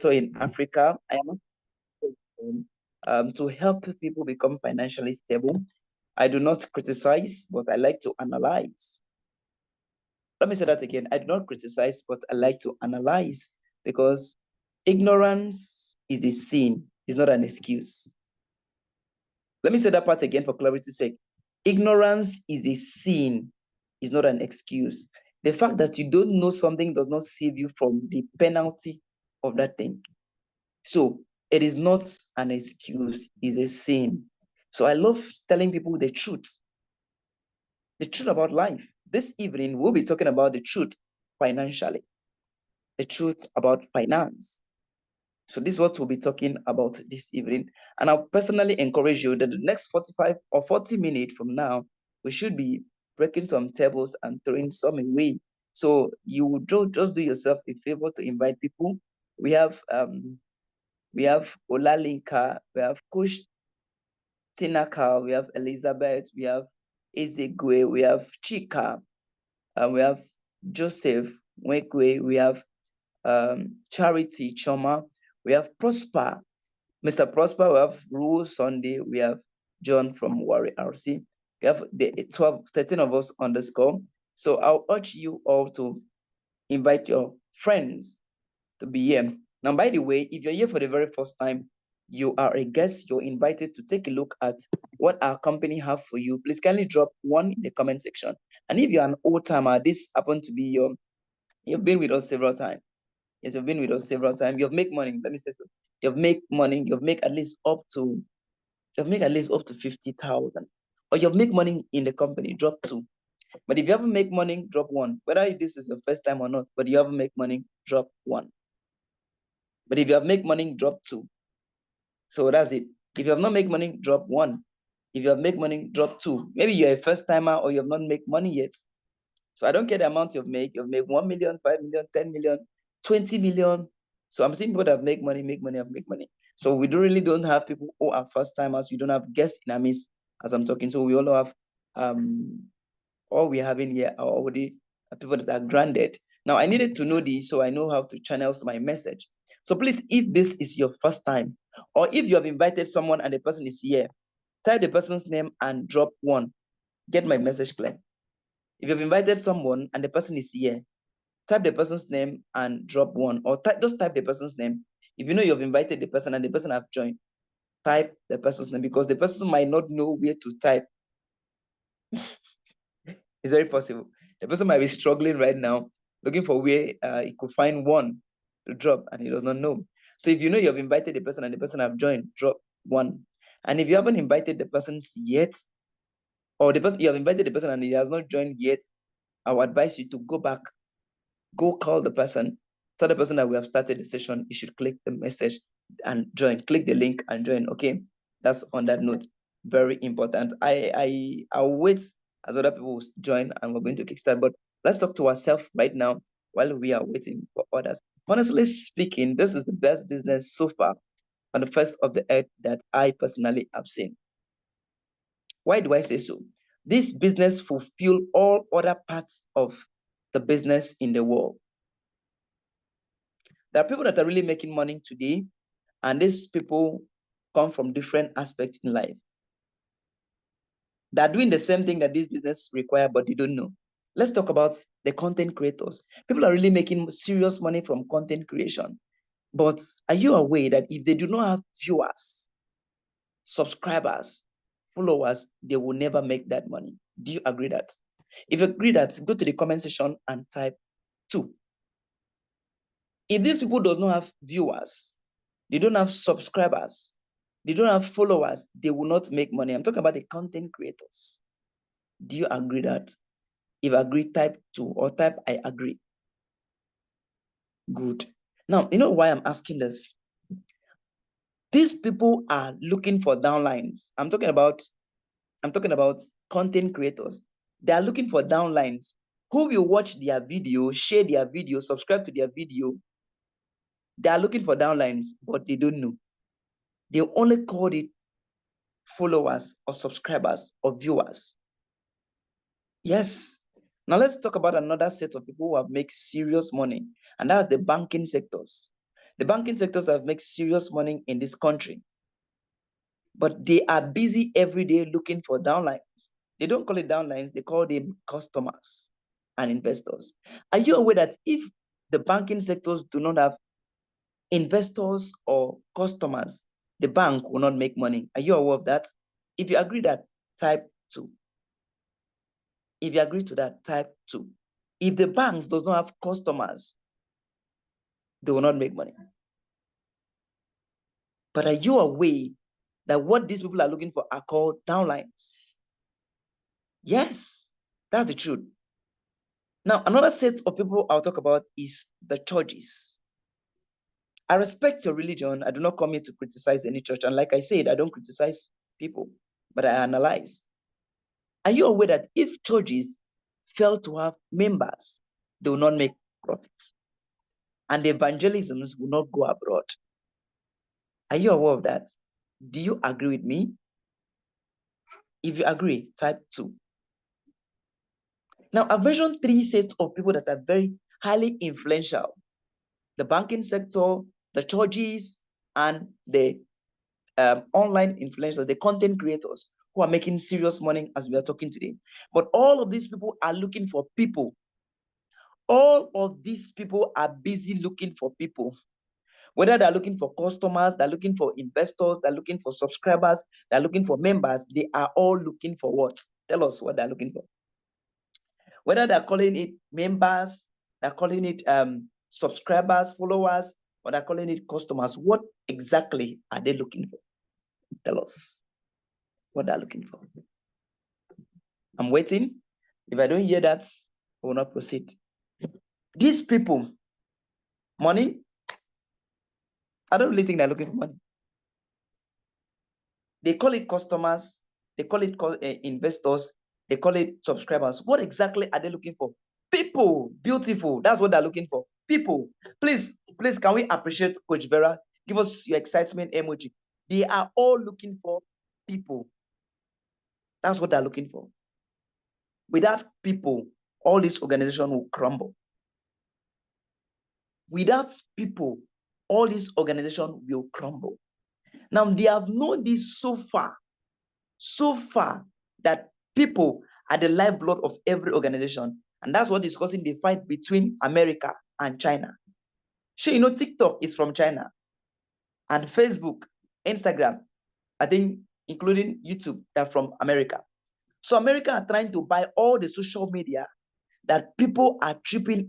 in Africa. I am to help people become financially stable. I do not criticize, but I like to analyze. Let me say that again. I do not criticize, but I like to analyze, because ignorance is a sin, it's not an excuse. Let me say that part again for clarity's sake. Ignorance is a sin, is not an excuse. The fact that you don't know something does not save you from the penalty of that thing. So it is not an excuse, it's a sin. So I love telling people the truth about life. This evening, we'll be talking about the truth financially, the truth about finance. So this is what we'll be talking about this evening. And I'll personally encourage you that the next 45 or 40 minutes from now, we should be breaking some tables and throwing some away. So you don't just do yourself a favor to invite people. We have Olalinka, we have Coach Tinaka, we have Elizabeth, we have Ezegwe, we have Chika, we have Joseph Wekwe, we have Charity Choma, we have Prosper, Mr. Prosper, we have Rule Sunday, we have John from Warri RC. We have the 13 of us on the call. So I'll urge you all to invite your friends to be here. Now, by the way, if you're here for the very first time, you are a guest, you're invited to take a look at what our company have for you. Please kindly drop one in the comment section. And if you're an old timer, this happened to be you've been with us several times. Yes, you've been with us several times. You've made money. Let me say so. You've made money. You've made at least up to 50,000. Or you've made money in the company, drop 2. But if you haven't make money, drop 1. Whether this is the first time or not, but you haven't make money, drop 1. But if you have make money, drop 2. So that's it. If you have not make money, drop 1. If you have make money, drop 2. Maybe you're a first timer or you have not make money yet. So I don't care the amount you've made. You've made 1 million, 5 million, 10 million, 20 million. So I'm seeing people that make money, have make money. So we really don't have people who are first timers. We don't have guests in our midst as I'm talking. So we all have all we have in here are already people that are granted. Now I needed to know this so I know how to channel my message. So please, if this is your first time, or if you have invited someone and the person is here, type the person's name and drop 1. Get my message clear. If you've invited someone and the person is here, type the person's name and drop 1, or just type the person's name. If you know you've invited the person and the person have joined, type the person's name, because the person might not know where to type. It's very possible. The person might be struggling right now, looking for where he could find 1 to drop, and he does not know. So if you know you have invited the person and the person have joined, drop 1. And if you haven't invited the person yet, or you have invited the person and he has not joined yet, I would advise you to go back, go call the person, tell the person that we have started the session. You should click the message and join. Click the link and join. Okay, that's on that note. Very important. I'll wait as other people join, and we're going to kickstart. But let's talk to ourselves right now while we are waiting for others. Honestly speaking, this is the best business so far on the face of the earth that I personally have seen. Why do I say so? This business fulfill all other parts of the business in the world. There are people that are really making money today, and these people come from different aspects in life. They're doing the same thing that this business require, but they don't know. Let's talk about the content creators. People are really making serious money from content creation. But are you aware that if they do not have viewers, subscribers, followers, they will never make that money? Do you agree that? If you agree that, go to the comment section and type 2. If these people does not have viewers, they don't have subscribers, they don't have followers, they will not make money. I'm talking about the content creators. Do you agree that? If agree, type 2, or type I agree. Good. Now, you know why I'm asking this? These people are looking for downlines. I'm talking about content creators. They are looking for downlines who will watch their video, share their video, subscribe to their video. They are looking for downlines, but they don't know. They only call it followers or subscribers or viewers. Yes. Now let's talk about another set of people who have made serious money, and that's the banking sectors. The banking sectors have made serious money in this country, but they are busy every day looking for downlines. They don't call it downlines, they call them customers and investors. Are you aware that if the banking sectors do not have investors or customers, the bank will not make money? Are you aware of that? If you agree that, type 2. If you agree to that, type 2. If the banks does not have customers, they will not make money. But are you aware that what these people are looking for are called downlines? Yes, that's the truth. Now, another set of people I'll talk about is the churches. I respect your religion. I do not come here to criticize any church. And like I said, I don't criticize people, but I analyze. Are you aware that if churches fail to have members, they will not make profits? And the evangelisms will not go abroad. Are you aware of that? Do you agree with me? If you agree, type 2. Now, I've mentioned 3 sets of people that are very highly influential: the banking sector, the churches, and the online influencers, the content creators who are making serious money as we are talking today. But all of these people are looking for people. All of these people are busy looking for people. Whether they're looking for customers, they're looking for investors, they're looking for subscribers, they're looking for members, they are all looking for what? Tell us what they're looking for. Whether they're calling it members, they're calling it subscribers, followers, or they're calling it customers, what exactly are they looking for? Tell us what they're looking for. I'm waiting. If I don't hear that, I will not proceed. These people, money, I don't really think they're looking for money. They call it customers, they call it investors, they call it subscribers. What exactly are they looking for? People, beautiful. That's what they're looking for. People. Please, can we appreciate Coach Vera? Give us your excitement emoji. They are all looking for people. That's what they're looking for. Without people, all this organization will crumble. Without people, all this organization will crumble. Now, they have known this so far that people are the lifeblood of every organization. And that's what is causing the fight between America and China. Sure, you know, TikTok is from China, and Facebook, Instagram, I think, including YouTube, they're from America. So America are trying to buy all the social media that people are tripping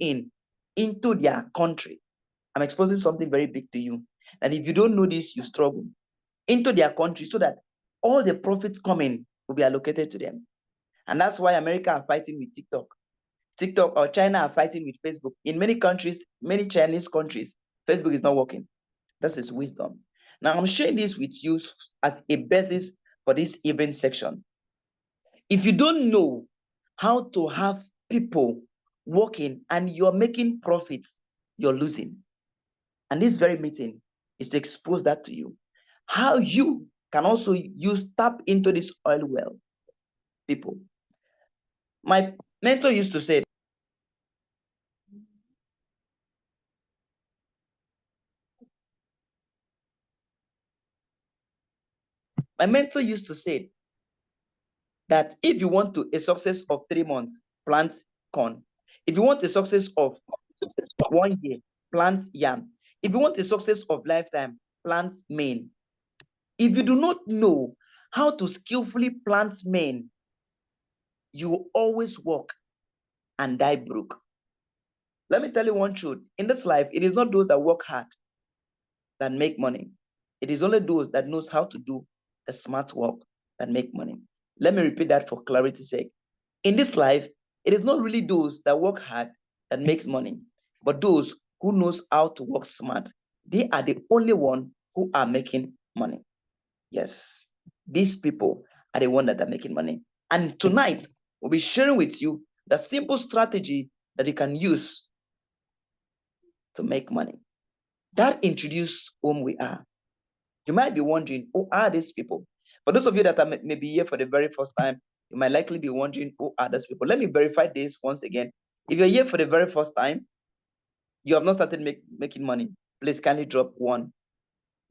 into their country. I'm exposing something very big to you. And if you don't know this, you struggle. Into their country so that all the profits coming will be allocated to them. And that's why America are fighting with TikTok or China are fighting with Facebook. In many countries, many Chinese countries, Facebook is not working. This is wisdom. Now I'm sharing this with you as a basis for this evening section. If you don't know how to have people working and you're making profits, you're losing. And this very meeting is to expose that to you. How you can also tap into this oil well, people. My mentor used to say, that if you want a success of 3 months, plant corn. If you want a success of 1 year, plant yam. If you want a success of lifetime, plant maize. If you do not know how to skillfully plant maize, you will always work and die broke. Let me tell you one truth. In this life, it is not those that work hard that make money. It is only those that knows how to do a smart work that make money. Let me repeat that for clarity's sake. In this life, it is not really those that work hard that makes money, but those who knows how to work smart. They are the only one who are making money. Yes, these people are the one that are making money. And tonight, we'll be sharing with you the simple strategy that you can use to make money. That introduces whom we are. You might be wondering, who are these people? For those of you that are maybe here for the very first time, you might likely be wondering, who are those people? Let me verify this once again. If you're here for the very first time, you have not started making money. Please kindly drop 1.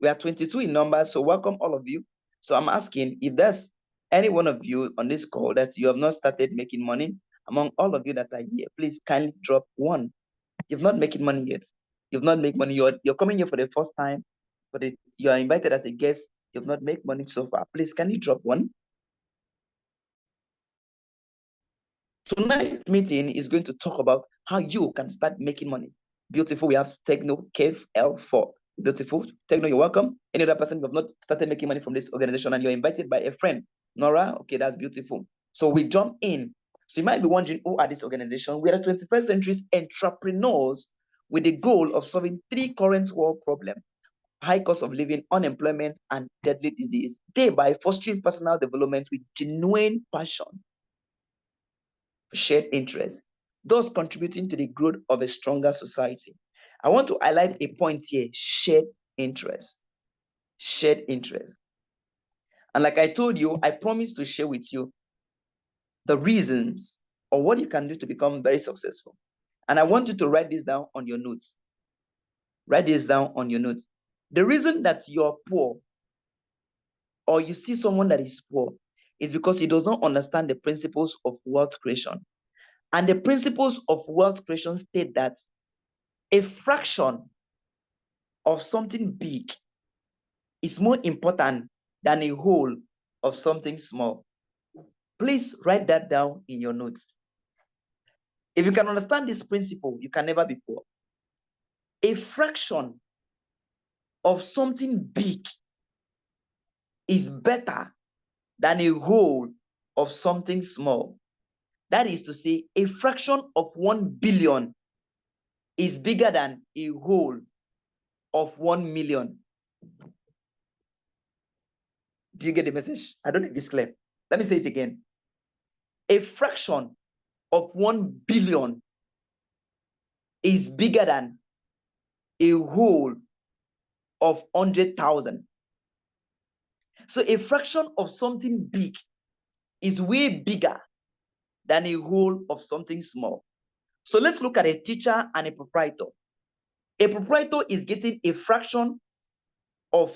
We are 22 in numbers, so welcome all of you. So I'm asking if there's any one of you on this call that you have not started making money. Among all of you that are here, please kindly drop 1. You've not making money yet. You've not made money. You're coming here for the first time, but you are invited as a guest. You've not made money so far. Please kindly drop 1. Tonight's meeting is going to talk about how you can start making money. Beautiful. We have Techno Cave L4. Beautiful. Techno, you're welcome. Any other person who have not started making money from this organization and you're invited by a friend? Nora, okay, that's beautiful. So we jump in. So you might be wondering, who are this organization? We are 21st century entrepreneurs with the goal of solving 3 current world problems: high cost of living, unemployment, and deadly disease, thereby fostering personal development with genuine passion, shared interest, thus contributing to the growth of a stronger society. I want to highlight a point here: shared interest. Shared interest. And like I told you, I promised to share with you the reasons or what you can do to become very successful. And I want you to write this down on your notes. Write this down on your notes. The reason that you're poor or you see someone that is poor is because he does not understand the principles of wealth creation. And the principles of wealth creation state that a fraction of something big is more important than a whole of something small. Please write that down in your notes. If you can understand this principle, you can never be poor. A fraction of something big is better than a whole of something small. That is to say, a fraction of 1 billion is bigger than a whole of 1 million. Do you get the message? I don't know if it's clear. Let me say it again. A fraction of 1 billion is bigger than a whole of 100,000. So a fraction of something big is way bigger than a whole of something small. So let's look at a teacher and a proprietor. A proprietor is getting a fraction of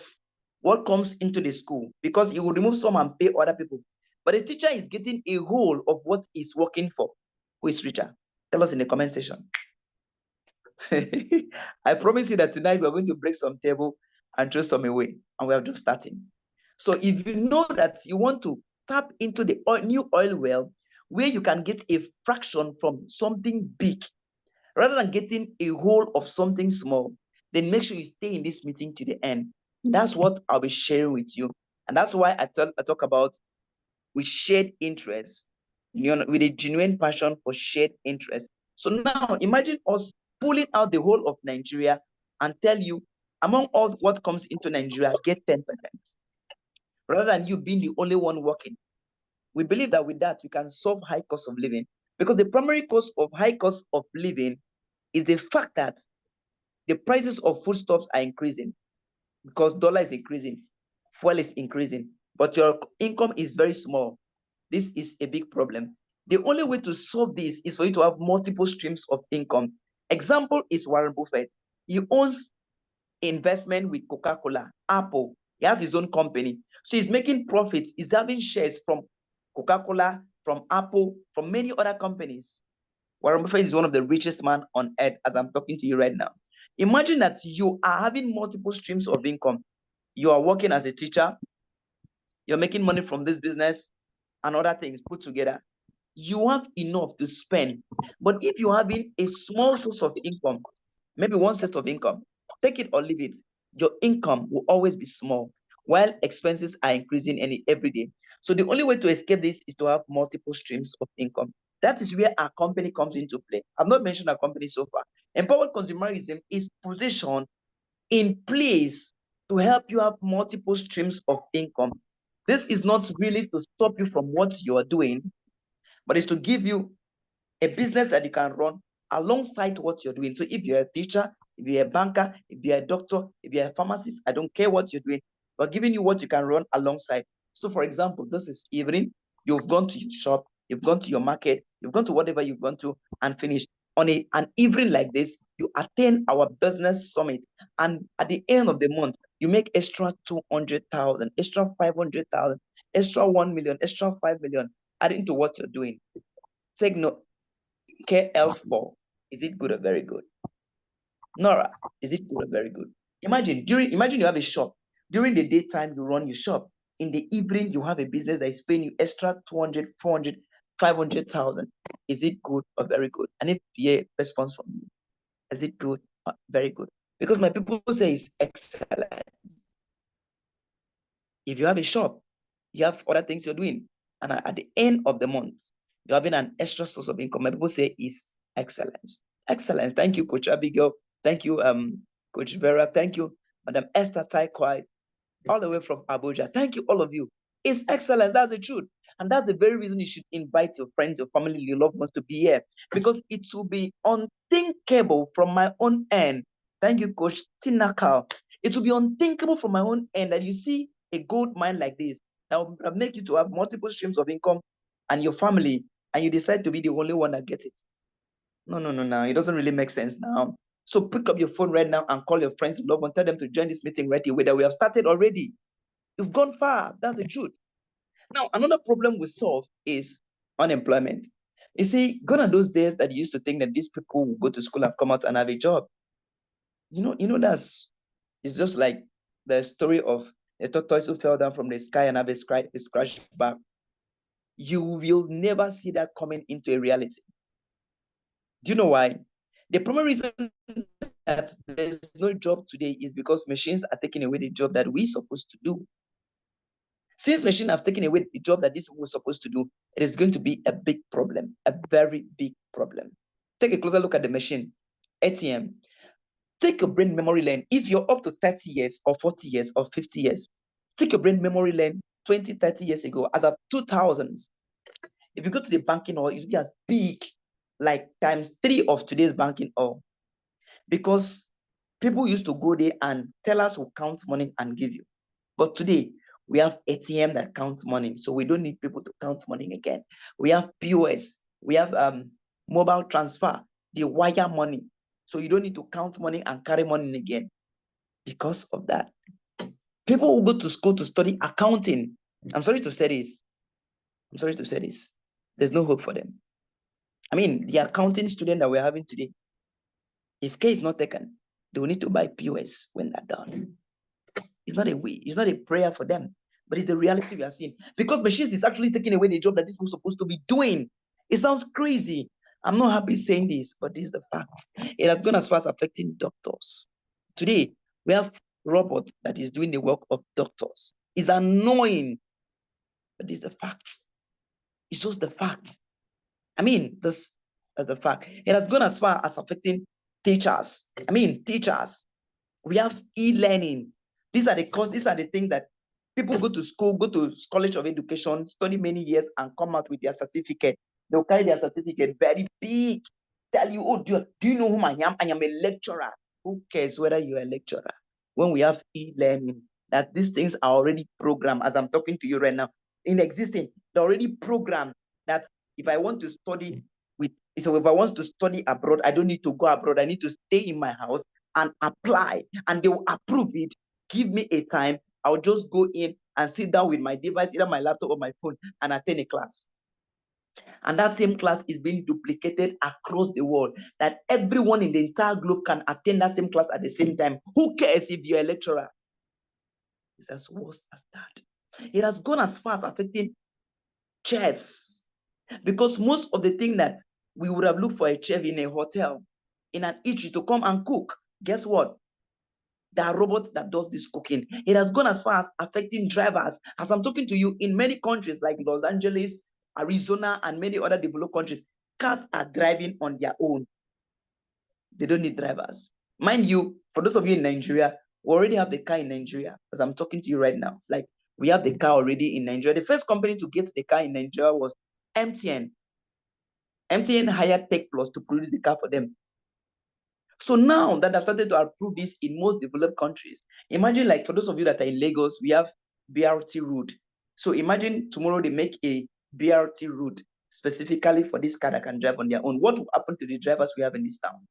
what comes into the school because he will remove some and pay other people. But a teacher is getting a whole of what is working for. Who is richer? Tell us in the comment section. I promise you that tonight we're going to break some table and throw some away, and we are just starting. So if you know that you want to tap into the new oil well, where you can get a fraction from something big, rather than getting a whole of something small, then make sure you stay in this meeting to the end. That's what I'll be sharing with you. And that's why I talk about with shared interest, with a genuine passion for shared interest. So now imagine us pulling out the whole of Nigeria and tell you, among all what comes into Nigeria, get 10%. Rather than you being the only one working. We believe that with that, we can solve high cost of living. Because the primary cause of high cost of living is the fact that the prices of foodstuffs are increasing because dollar is increasing, fuel is increasing, but your income is very small. This is a big problem. The only way to solve this is for you to have multiple streams of income. Example is Warren Buffett. He owns investment with Coca-Cola, Apple. He has his own company. So he's making profits. He's having shares from Coca-Cola, from Apple, from many other companies. Warren Buffett is one of the richest man on earth as I'm talking to you right now. Imagine that you are having multiple streams of income. You are working as a teacher. You're making money from this business and other things put together. You have enough to spend. But if you're having a small source of income, maybe one source of income, take it or leave it, your income will always be small while expenses are increasing every day. So the only way to escape this is to have multiple streams of income. That is where our company comes into play. I've not mentioned our company so far. Empowered Consumerism is positioned in place to help you have multiple streams of income. This is not really to stop you from what you are doing, but it's to give you a business that you can run alongside what you're doing. So if you're a teacher, if you're a banker, if you're a doctor, if you're a pharmacist, I don't care what you're doing, but giving you what you can run alongside. So for example, this is evening, you've gone to your shop, you've gone to your market, you've gone to whatever you've gone to and finished. On an evening like this, you attend our business summit, and at the end of the month, you make extra 200,000, extra 500,000, extra 1 million, extra 5 million, adding to what you're doing. Take note, KL4, is it good or very good? Nora, is it good or very good? Imagine you have a shop. During the daytime, you run your shop. In the evening, you have a business that is paying you extra 200, 400, 500,000. Is it good or very good? I need to hear a response from you. Is it good or very good? Because my people say it's excellent. If you have a shop, you have other things you're doing, and at the end of the month, you're having an extra source of income. My people say is excellence. Excellence. Thank you, Coach Abigail. Thank you, Coach Vera. Thank you, Madam Esther Taikwai, all the way from Abuja. Thank you, all of you. It's excellent. That's the truth. And that's the very reason you should invite your friends, your family, your loved ones to be here, because it will be unthinkable from my own end. Thank you, Coach Tinakal. It will be unthinkable from my own end that you see a gold mine like this that will make you to have multiple streams of income and your family, and you decide to be the only one that gets it. No. It doesn't really make sense now. So pick up your phone right now and call your friends, loved ones, tell them to join this meeting right away, that we have started already. You've gone far. That's the truth. Now, another problem we solve is unemployment. You see, gone are those days that you used to think that these people will go to school and come out and have a job. It's just like the story of a tortoise who fell down from the sky and have a scratch back. You will never see that coming into a reality. Do you know why? The primary reason that there's no job today is because machines are taking away the job that we're supposed to do. Since machines have taken away the job that these people were supposed to do, it is going to be a big problem, a very big problem. Take a closer look at the machine. ATM. Take your brain memory lane. If you're up to 30 years or 40 years or 50 years, take your brain memory lane 20, 30 years ago, as of 2000s. If you go to the banking hall, it will be as big, like ×3 of today's banking hall. Because people used to go there and tellers will count money and give you. But today, we have ATM that counts money, so we don't need people to count money again. We have POS, we have mobile transfer, the wire money, so you don't need to count money and carry money again. Because of that, people who go to school to study accounting, I'm sorry to say this, there's no hope for them. I mean, the accounting student that we're having today, if K is not taken, they will need to buy POS when they're done. It's not a prayer for them, but it's the reality we are seeing. Because machines is actually taking away the job that these people are supposed to be doing. It sounds crazy. I'm not happy saying this, but this is the fact. It has gone as far as affecting doctors. Today, we have robot that is doing the work of doctors. It's annoying, but this is the fact. It's just the fact. I mean, this is the fact. It has gone as far as affecting teachers. Teachers. We have e-learning. These are the things that people go to school, go to College of Education, study many years, and come out with their certificate. They'll carry their certificate very big. Tell you, oh, do you know whom I am? I am a lecturer. Who cares whether you're a lecturer? When we have e-learning, that these things are already programmed, as I'm talking to you right now, in existing, they're already programmed that if I want to study if I want to study abroad, I don't need to go abroad. I need to stay in my house and apply, and they will approve it. Give me a time. I'll just go in and sit down with my device, either my laptop or my phone, and attend a class. And that same class is being duplicated across the world, that everyone in the entire globe can attend that same class at the same time. Who cares if you're a lecturer? It's as worse as that. It has gone as far as affecting chefs, because most of the things that we would have looked for a chef in a hotel, in an eatery to come and cook, guess what? There are robots that does this cooking. It has gone as far as affecting drivers. As I'm talking to you, in many countries like Los Angeles, Arizona, and many other developed countries, cars are driving on their own. They don't need drivers. Mind you, for those of you in Nigeria, we already have the car in Nigeria, as I'm talking to you right now. Like, we have the car already in Nigeria. The first company to get the car in Nigeria was MTN. MTN hired Tech Plus to produce the car for them. So now that I've started to approve this in most developed countries, imagine, like, for those of you that are in Lagos, we have BRT route. So imagine tomorrow they make a BRT route specifically for this car that can drive on their own. What will happen to the drivers we have in this town?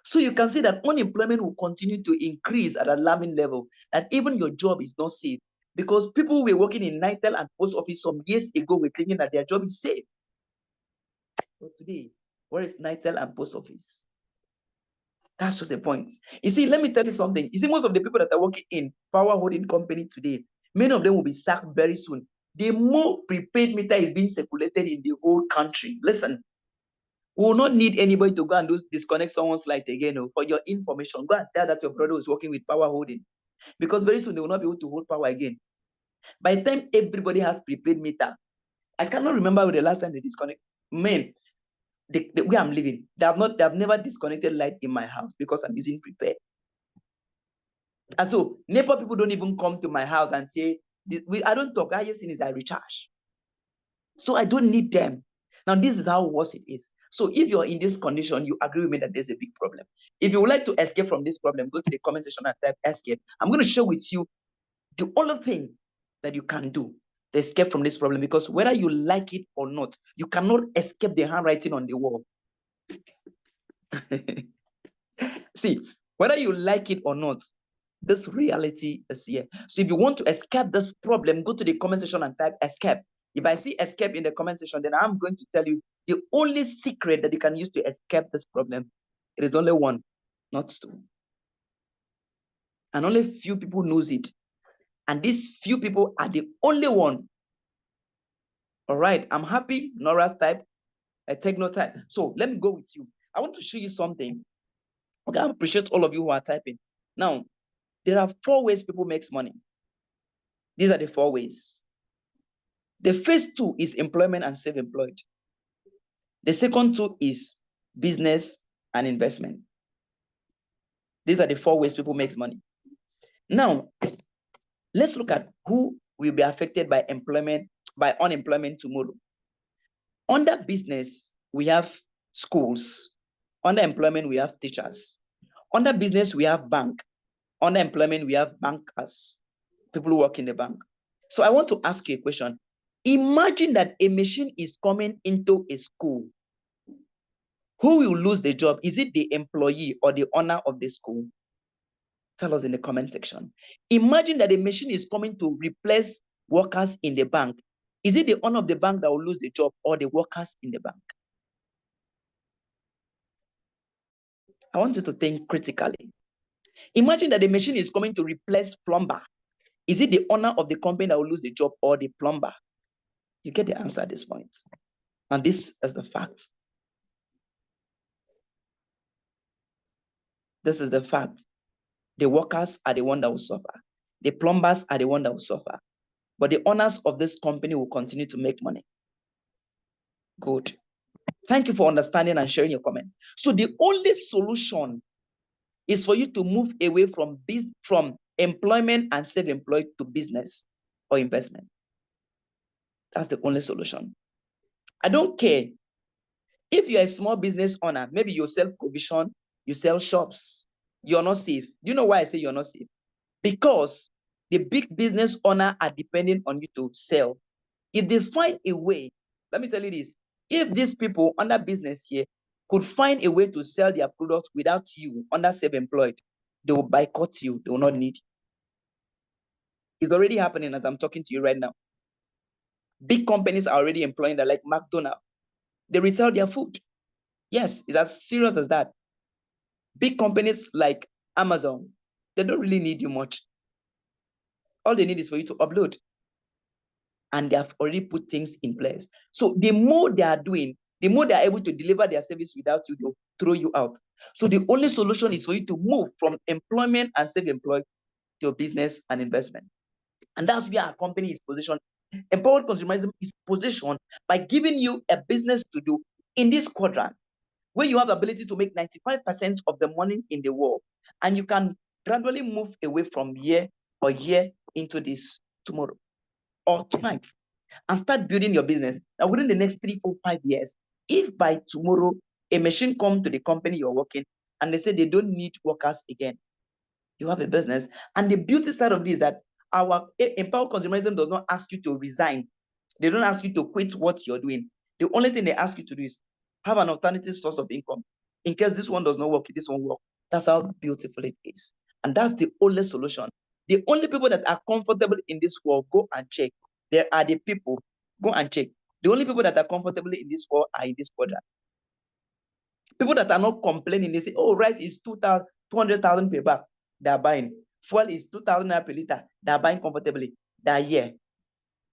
So you can see that unemployment will continue to increase at an alarming level, that even your job is not safe. Because people were working in NITEL and post office some years ago were thinking that their job is safe. But today, where is NITEL and post office? That's just the point. You see, let me tell you something. You see, most of the people that are working in power holding company today, many of them will be sacked very soon. The more prepaid meter is being circulated in the whole country. Listen, we will not need anybody to go and disconnect someone's light again. For your information, go and tell that your brother is working with power holding. Because very soon they will not be able to hold power again. By the time everybody has prepaid meter, I cannot remember the last time they disconnect. Man, the way I'm living, they have never disconnected light in my house because I'm using prepaid. And so NEPA people don't even come to my house and say, I don't talk. Highest thing is I recharge. So I don't need them. Now, this is how worse it is. So if you're in this condition, you agree with me that there's a big problem. If you would like to escape from this problem, go to the comment section and type escape. I'm going to share with you the only thing that you can do to escape from this problem, because whether you like it or not, you cannot escape the handwriting on the wall. See, whether you like it or not, this reality is here. So if you want to escape this problem, go to the comment section and type escape. If I see escape in the comment section, then I'm going to tell you the only secret that you can use to escape this problem. It is only one, not two. And only few people knows it. And these few people are the only one. All right, I'm happy. Nora's type. I take no time. So let me go with you. I want to show you something. Okay, I appreciate all of you who are typing. Now, there are 4 ways people make money. These are the 4 ways. The first 2 is employment and self-employed. The second 2 is business and investment. These are the 4 ways people make money. Now, let's look at who will be affected by unemployment tomorrow. Under business, we have schools. Under employment, we have teachers. Under business, we have bank. Under employment, we have bankers, people who work in the bank. So I want to ask you a question. Imagine that a machine is coming into a school. Who will lose the job? Is it the employee or the owner of the school? Tell us in the comment section. Imagine that a machine is coming to replace workers in the bank. Is it the owner of the bank that will lose the job or the workers in the bank? I want you to think critically. Imagine that the machine is coming to replace plumber. Is it the owner of the company that will lose the job or the plumber? You get the answer at this point. And this is the fact. This is the fact. The workers are the one that will suffer. The plumbers are the one that will suffer. But the owners of this company will continue to make money. Good. Thank you for understanding and sharing your comment. So the only solution is for you to move away from employment and self-employed to business or investment. That's the only solution. I don't care if you're a small business owner, maybe you sell provision, you sell shops, you're not safe. Do you know why I say you're not safe? Because the big business owner are depending on you to sell. If they find a way, let me tell you this, if these people under business here could find a way to sell their products without you under self-employed, they will boycott you. They will not need you. It's already happening as I'm talking to you right now. Big companies are already employing that, like McDonald's. They retail their food. Yes, it's as serious as that. Big companies like Amazon, they don't really need you much. All they need is for you to upload. And they have already put things in place. So the more they are doing, the more they are able to deliver their service without you, they'll throw you out. So the only solution is for you to move from employment and self-employed to business and investment. And that's where our company is positioned. Empowered Consumerism is positioned by giving you a business to do in this quadrant, where you have the ability to make 95% of the money in the world. And you can gradually move away from year into this tomorrow or tonight and start building your business. Now, within the next 3, 4, 5 years, if by tomorrow a machine comes to the company you're working and they say they don't need workers again, you have a business. And the beauty side of this is that our Empowered Consumerism does not ask you to resign. They don't ask you to quit what you're doing. The only thing they ask you to do is have an alternative source of income. In case this one does not work, this one work. That's how beautiful it is. And that's the only solution. The only people that are comfortable in this world, go and check. There are the people, go and check. The only people that are comfortable in this world are in this quadrant. People that are not complaining, they say, oh, rice is 200,000 per bag. They are buying. Fuel is 2,000 per liter. They are buying comfortably. They are here.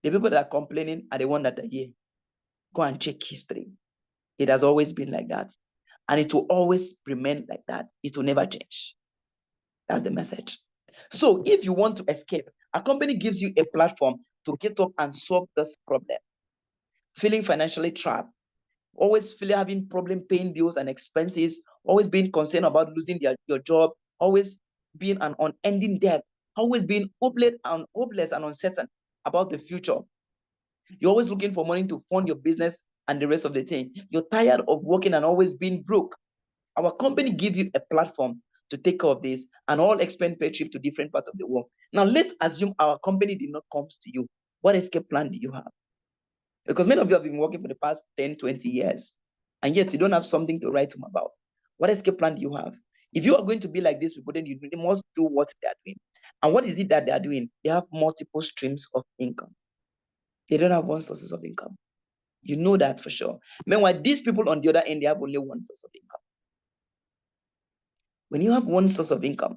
The people that are complaining are the ones that are here. Go and check history. It has always been like that. And it will always remain like that. It will never change. That's the message. So if you want to escape, a company gives you a platform to get up and solve this problem. Feeling financially trapped, always feeling having problem paying bills and expenses, always being concerned about losing your job, always being an unending debt, always being hopeless and uncertain about the future. You're always looking for money to fund your business and the rest of the thing. You're tired of working and always being broke. Our company gives you a platform to take care of this and all expense pay trip to different parts of the world. Now, let's assume our company did not come to you. What escape plan do you have? Because many of you have been working for the past 10, 20 years, and yet you don't have something to write home about. What escape plan do you have? If you are going to be like these people, then you must do what they are doing. And what is it that they are doing? They have multiple streams of income. They don't have one source of income. You know that for sure. Meanwhile, these people on the other end, they have only one source of income. When you have one source of income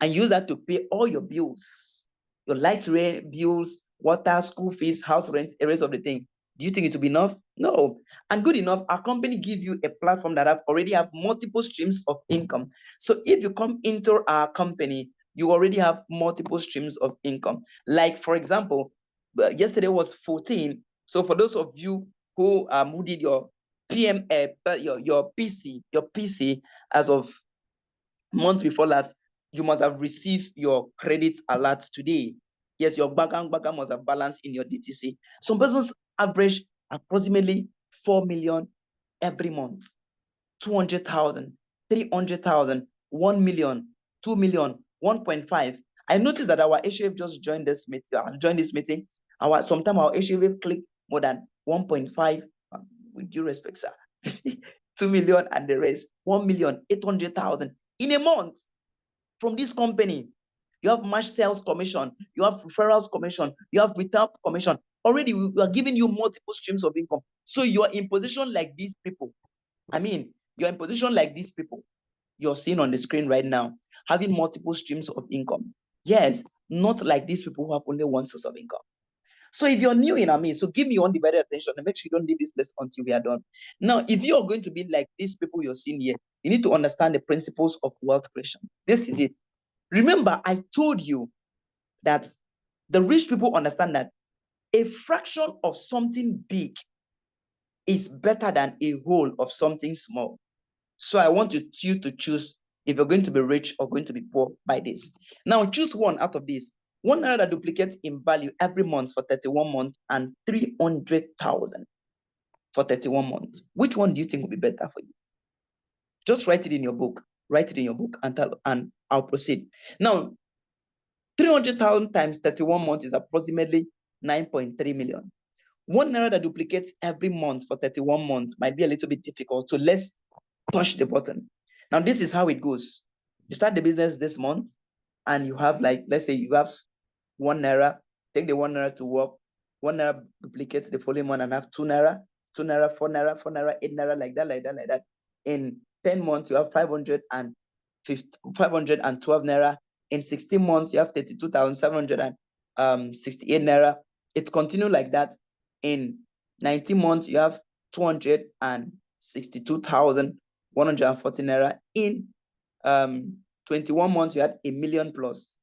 and use that to pay all your bills, your light, rent bills, water, school fees, house rent, the rest of the thing, do you think it will be enough? No. And good enough, our company give you a platform that already have multiple streams of income. So if you come into our company, you already have multiple streams of income. Like, for example, yesterday was 14. So for those of you who did your your PC as of month before last, you must have received your credit alert today. Yes, your background must have balanced in your DTC. Some persons average approximately 4 million every month, 200,000, 300,000, 1 million, 2 million, 1.5. I noticed that our HUF just joined this meeting. Sometimes our HUF click more than 1.5, with due respect, sir. 2 million and the rest, 1,800,000 in a month from this company. You have match sales commission, you have referrals commission, you have retail commission. Already we are giving you multiple streams of income. So you are in position like these people. I mean, you're in position like these people you're seeing on the screen right now, having multiple streams of income. Yes, not like these people who have only one source of income. So if you're new in Ami, so give me undivided attention and make sure you don't leave this place until we are done. Now, if you're going to be like these people you're seeing here, you need to understand the principles of wealth creation. This is it. Remember, I told you that the rich people understand that a fraction of something big is better than a whole of something small. So I want you to choose if you're going to be rich or going to be poor by this. Now choose one out of this. One naira that duplicates in value every month for 31 months and 300,000 for 31 months. Which one do you think will be better for you? Just write it in your book. Write it in your book and I'll proceed. Now, 300,000 times 31 months is approximately 9.3 million. One naira that duplicates every month for 31 months might be a little bit difficult. So let's touch the button. Now, this is how it goes. You start the business this month and you have, like, let's say you have 1 naira, take the 1 naira to work, 1 naira duplicates the following month and have 2 naira, 2 naira, 4 naira, 4 naira, 8 naira, like that. In 10 months, you have 512 naira. In 16 months, you have 32,768 naira. It continues like that. In 19 months, you have 262,140 naira. In 21 months, you had 1 million plus.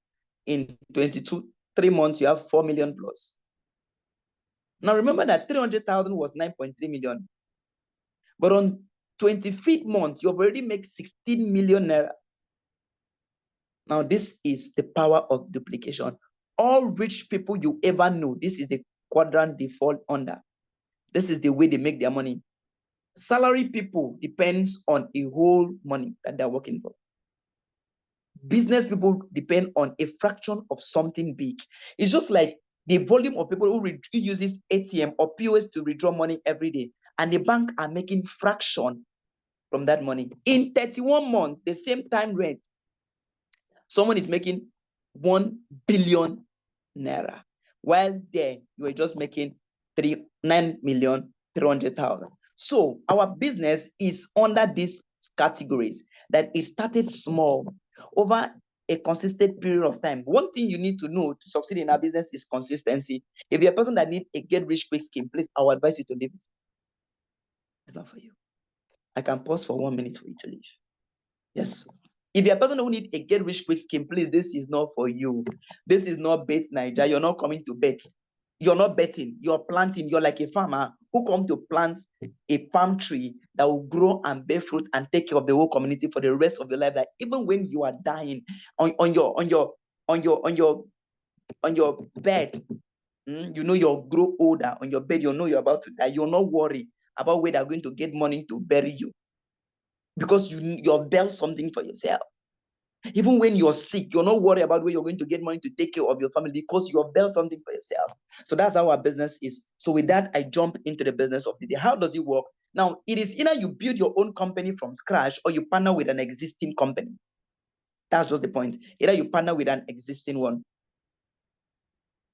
In 3 months, you have 4 million plus. Now remember that 300,000 was 9.3 million. But on 25th month, you've already made 16 million naira. Now, this is the power of duplication. All rich people you ever know, this is the quadrant they fall under. This is the way they make their money. Salary people depends on a whole money that they're working for. Business people depend on a fraction of something big. It's just like the volume of people who uses ATM or POS to withdraw money every day, and the bank are making fraction, from that money. In 31 months, the same time rent, someone is making 1 billion naira, while there you were just making 9,300,000. So our business is under these categories, that it started small over a consistent period of time. One thing you need to know to succeed in our business is consistency. If you're a person that needs a get rich quick scheme, please, I will advise you to leave it. It's not for you. I can pause for 1 minute for you to leave. Yes. If you're a person who needs a get rich quick scheme, please, this is not for you. This is not Bet Nigeria. You're not coming to bet. You're not betting. You're planting. You're like a farmer who come to plant a palm tree that will grow and bear fruit and take care of the whole community for the rest of your life. That even when you are dying on your bed, you know you'll grow older on your bed. You know you're about to die. You're not worried about where they're going to get money to bury you, because you've built something for yourself. Even when you're sick, you're not worried about where you're going to get money to take care of your family, because you have built something for yourself. So that's how our business is. So with that, I jump into the business of the day. How does it work? Now, it is either you build your own company from scratch or you partner with an existing company. That's just the point. Either you partner with an existing one.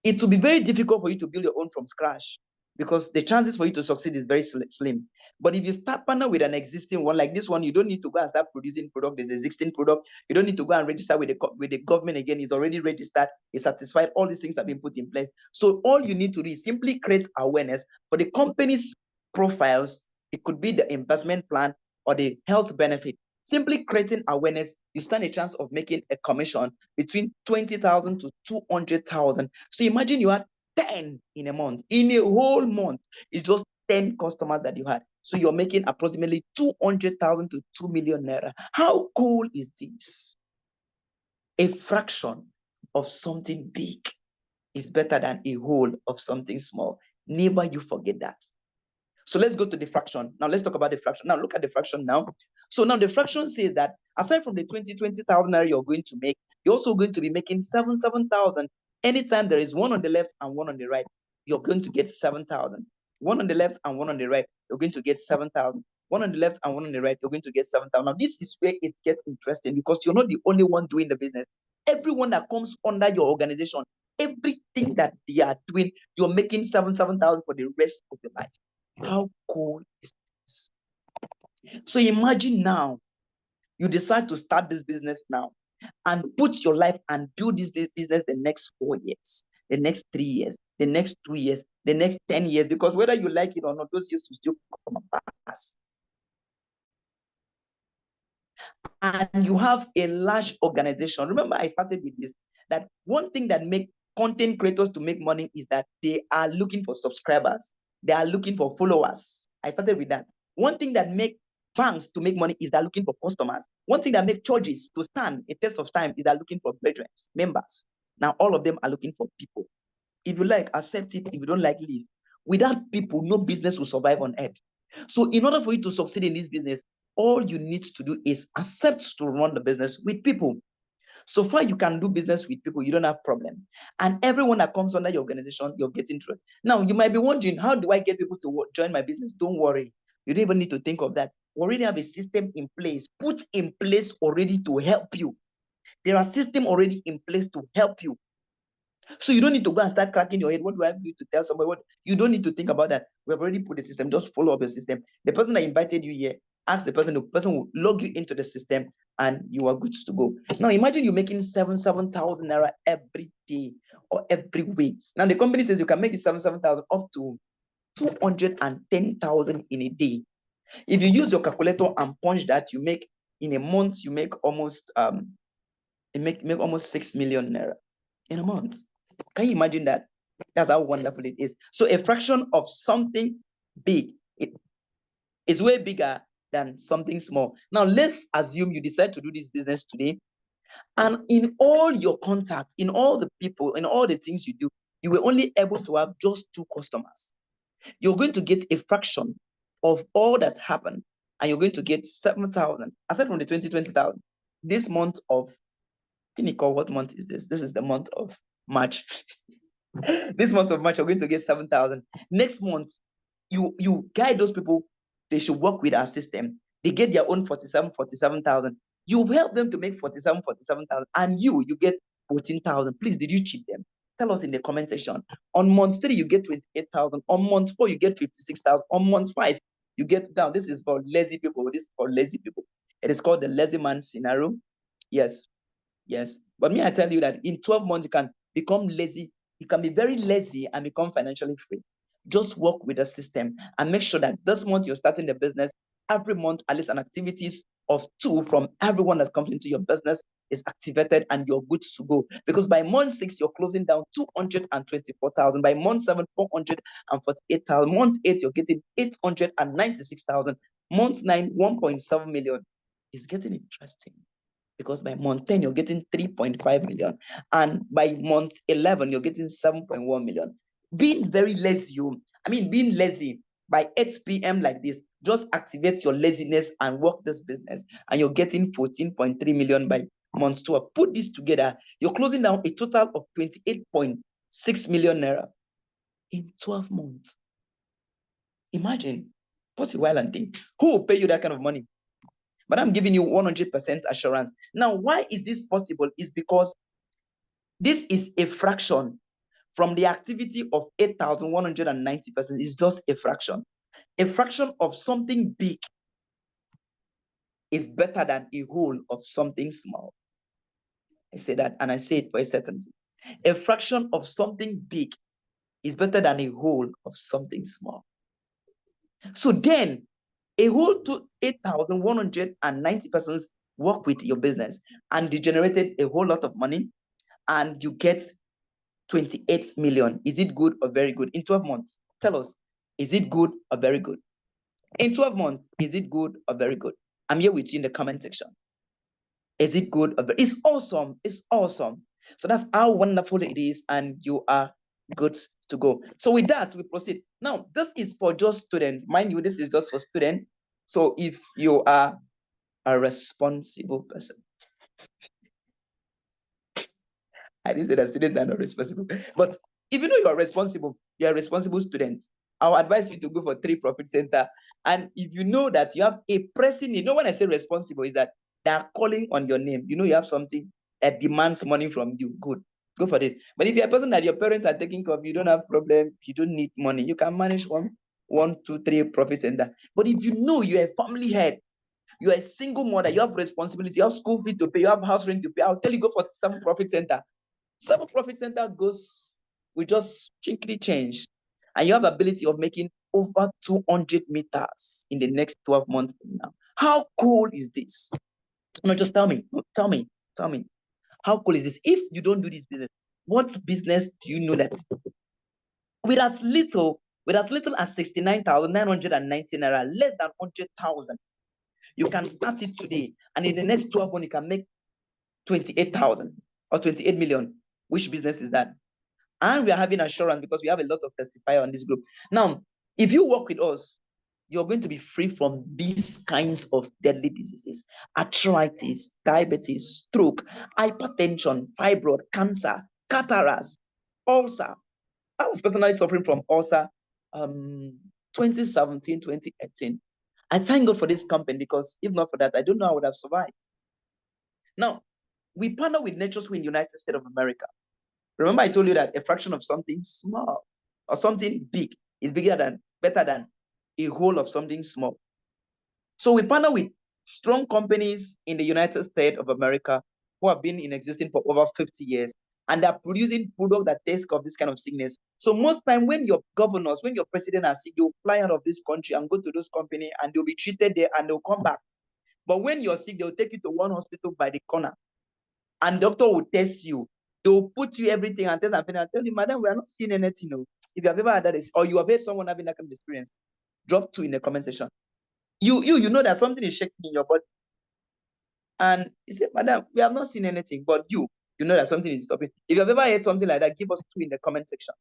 It will be very difficult for you to build your own from scratch, because the chances for you to succeed is very slim. But if you start partner with an existing one, like this one, you don't need to go and start producing product. There's existing product. You don't need to go and register with the government again. It's already registered. It's satisfied. All these things have been put in place. So all you need to do is simply create awareness for the company's profiles. It could be the investment plan or the health benefit. Simply creating awareness, you stand a chance of making a commission between 20,000 to 200,000. So imagine you had 10 in a month. In a whole month, it's just 10 customers that you had. So you're making approximately 200,000 to 2 million naira. How cool is this? A fraction of something big is better than a whole of something small. Never you forget that. So let's go to the fraction. Now let's talk about the fraction. Now look at the fraction now. So now the fraction says that aside from the 20,000 naira you're going to make, you're also going to be making 7,000. Anytime there is one on the left and one on the right, you're going to get 7,000. One on the left and one on the right, you're going to get 7,000. One on the left and one on the right, you're going to get 7,000. Now this is where it gets interesting, because you're not the only one doing the business. Everyone that comes under your organization, everything that they are doing, you're making 7,000 for the rest of your life. How cool is this? So imagine now you decide to start this business now and put your life and build this business the next 4 years, the next 3 years, the next 2 years, the next 10 years, because whether you like it or not, those years will still come and pass. And you have a large organization. Remember, I started with this, that one thing that makes content creators to make money is that they are looking for subscribers. They are looking for followers. I started with that. One thing that makes banks to make money is they're looking for customers. One thing that makes churches to stand a test of time is they're looking for brethren, members. Now, all of them are looking for people. If you like, accept it. If you don't like, leave. Without people, no business will survive on earth. So in order for you to succeed in this business, all you need to do is accept to run the business with people. So far, you can do business with people, you don't have problem. And everyone that comes under your organization, you're getting through. Now, you might be wondering, how do I get people to join my business? Don't worry. You don't even need to think of that. We already have a system in place, put in place already to help you. There are systems already in place to help you. So you don't need to go and start cracking your head. What do I need to tell somebody? What you don't need to think about that. We have already put the system. Just follow up the system. The person that invited you here, ask the person will log you into the system and you are good to go. Now imagine you're making 7,000 naira every day or every week. Now the company says you can make the 7,000 up to 210,000 in a day. If you use your calculator and punch that, you make in a month, you make almost make almost 6 million naira in a month. Can you imagine that? That's how wonderful it is. So a fraction of something big, it is way bigger than something small. Now let's assume you decide to do this business today, and in all your contacts, in all the people, in all the things you do, you were only able to have just 2 customers. You're going to get a fraction of all that happened, and you're going to get 7,000 aside from the 20,000. This month of, can you call, what month is this? This is the month of March. This month of March, you're going to get 7,000. Next month, you guide those people. They should work with our system. They get their own 47,000. You help them to make 47,000, and you get 14,000. Please, did you cheat them? Tell us in the comment section. On month 3, you get 28,000. On month 4, you get 56,000. On month 5, you get down. This is for lazy people. This is for lazy people. It is called the lazy man scenario. Yes. Yes. But me, I tell you that in 12 months, you can become lazy. You can be very lazy and become financially free. Just work with the system and make sure that this month you're starting the business. Every month, at least an activities of 2 from everyone that comes into your business is activated and you're good to go. Because by month 6, you're closing down 224,000. By month 7, 448,000. Month 8, you're getting 896,000. Month 9, 1.7 million. It's getting interesting. Because by month 10, you're getting 3.5 million. And by month 11, you're getting 7.1 million. Being very lazy, being lazy by 8 p.m. like this, just activate your laziness and work this business. And you're getting 14.3 million by month 12. Put this together, you're closing down a total of 28.6 million naira in 12 months. Imagine, pause a while and think, who will pay you that kind of money? But I'm giving you 100% assurance. Now, why is this possible? Is because this is a fraction from the activity of 8,190 persons. It's just a fraction. A fraction of something big is better than a whole of something small. I say that, and I say it for a certainty. A fraction of something big is better than a whole of something small. So then, a whole to 8,190 persons work with your business and they generated a whole lot of money and you get 28 million. Is it good or very good? In 12 months, tell us, is it good or very good? In 12 months, is it good or very good? I'm here with you in the comment section. Is it good or very? It's awesome. It's awesome. So that's how wonderful it is, and you are good to go. So with that, we proceed. Now, this is for just students. Mind you, this is just for students. So if you are a responsible person, I didn't say that students are not responsible, but if you know you are responsible, you are a responsible student. I will advise you to go for 3 profit center. And if you know that you have a pressing need, when I say responsible, is that they are calling on your name. You know you have something that demands money from you. Good. Go for this. But if you're a person that your parents are taking care of, you don't have problem, you don't need money, you can manage one, 2, 3 profit center. But if you know you're a family head, you're a single mother, you have responsibility, you have school fee to pay, you have house rent to pay, I'll tell you go for some profit center. Some profit center goes with just chinkly change, and you have ability of making over 200 meters in the next 12 months from now. How cool is this? No, just tell me. Tell me. How cool is this? If you don't do this business, what business do you know that with as little as 69,990 naira, less than 100,000, you can start it today, and in the next 12 months you can make 28,000 or 28 million. Which business is that? And we are having assurance because we have a lot of testifiers on this group. Now, if you work with us, you're going to be free from these kinds of deadly diseases: arthritis, diabetes, stroke, hypertension, fibroid, cancer, cataracts, ulcer. I was personally suffering from ulcer 2017, 2018. I thank God for this company, because if not for that, I don't know how I would have survived. Now, we partner with NatureSweet in the United States of America. Remember, I told you that a fraction of something small or something big is better than a whole of something small. So we partner with strong companies in the United States of America who have been in existence for over 50 years, and they're producing products that take care of this kind of sickness. So most time when your governors, when your president are sick, they'll fly out of this country and go to those companies and they'll be treated there and they'll come back. But when you're sick, they'll take you to one hospital by the corner and doctor will test you. They'll put you everything and test and tell you, madam, we are not seeing anything. No. If you have ever had that, or you have heard someone having that kind of experience, drop 2 in the comment section. You know that something is shaking in your body. And you say, madam, we have not seen anything, but you know that something is stopping. If you have ever heard something like that, give us 2 in the comment section.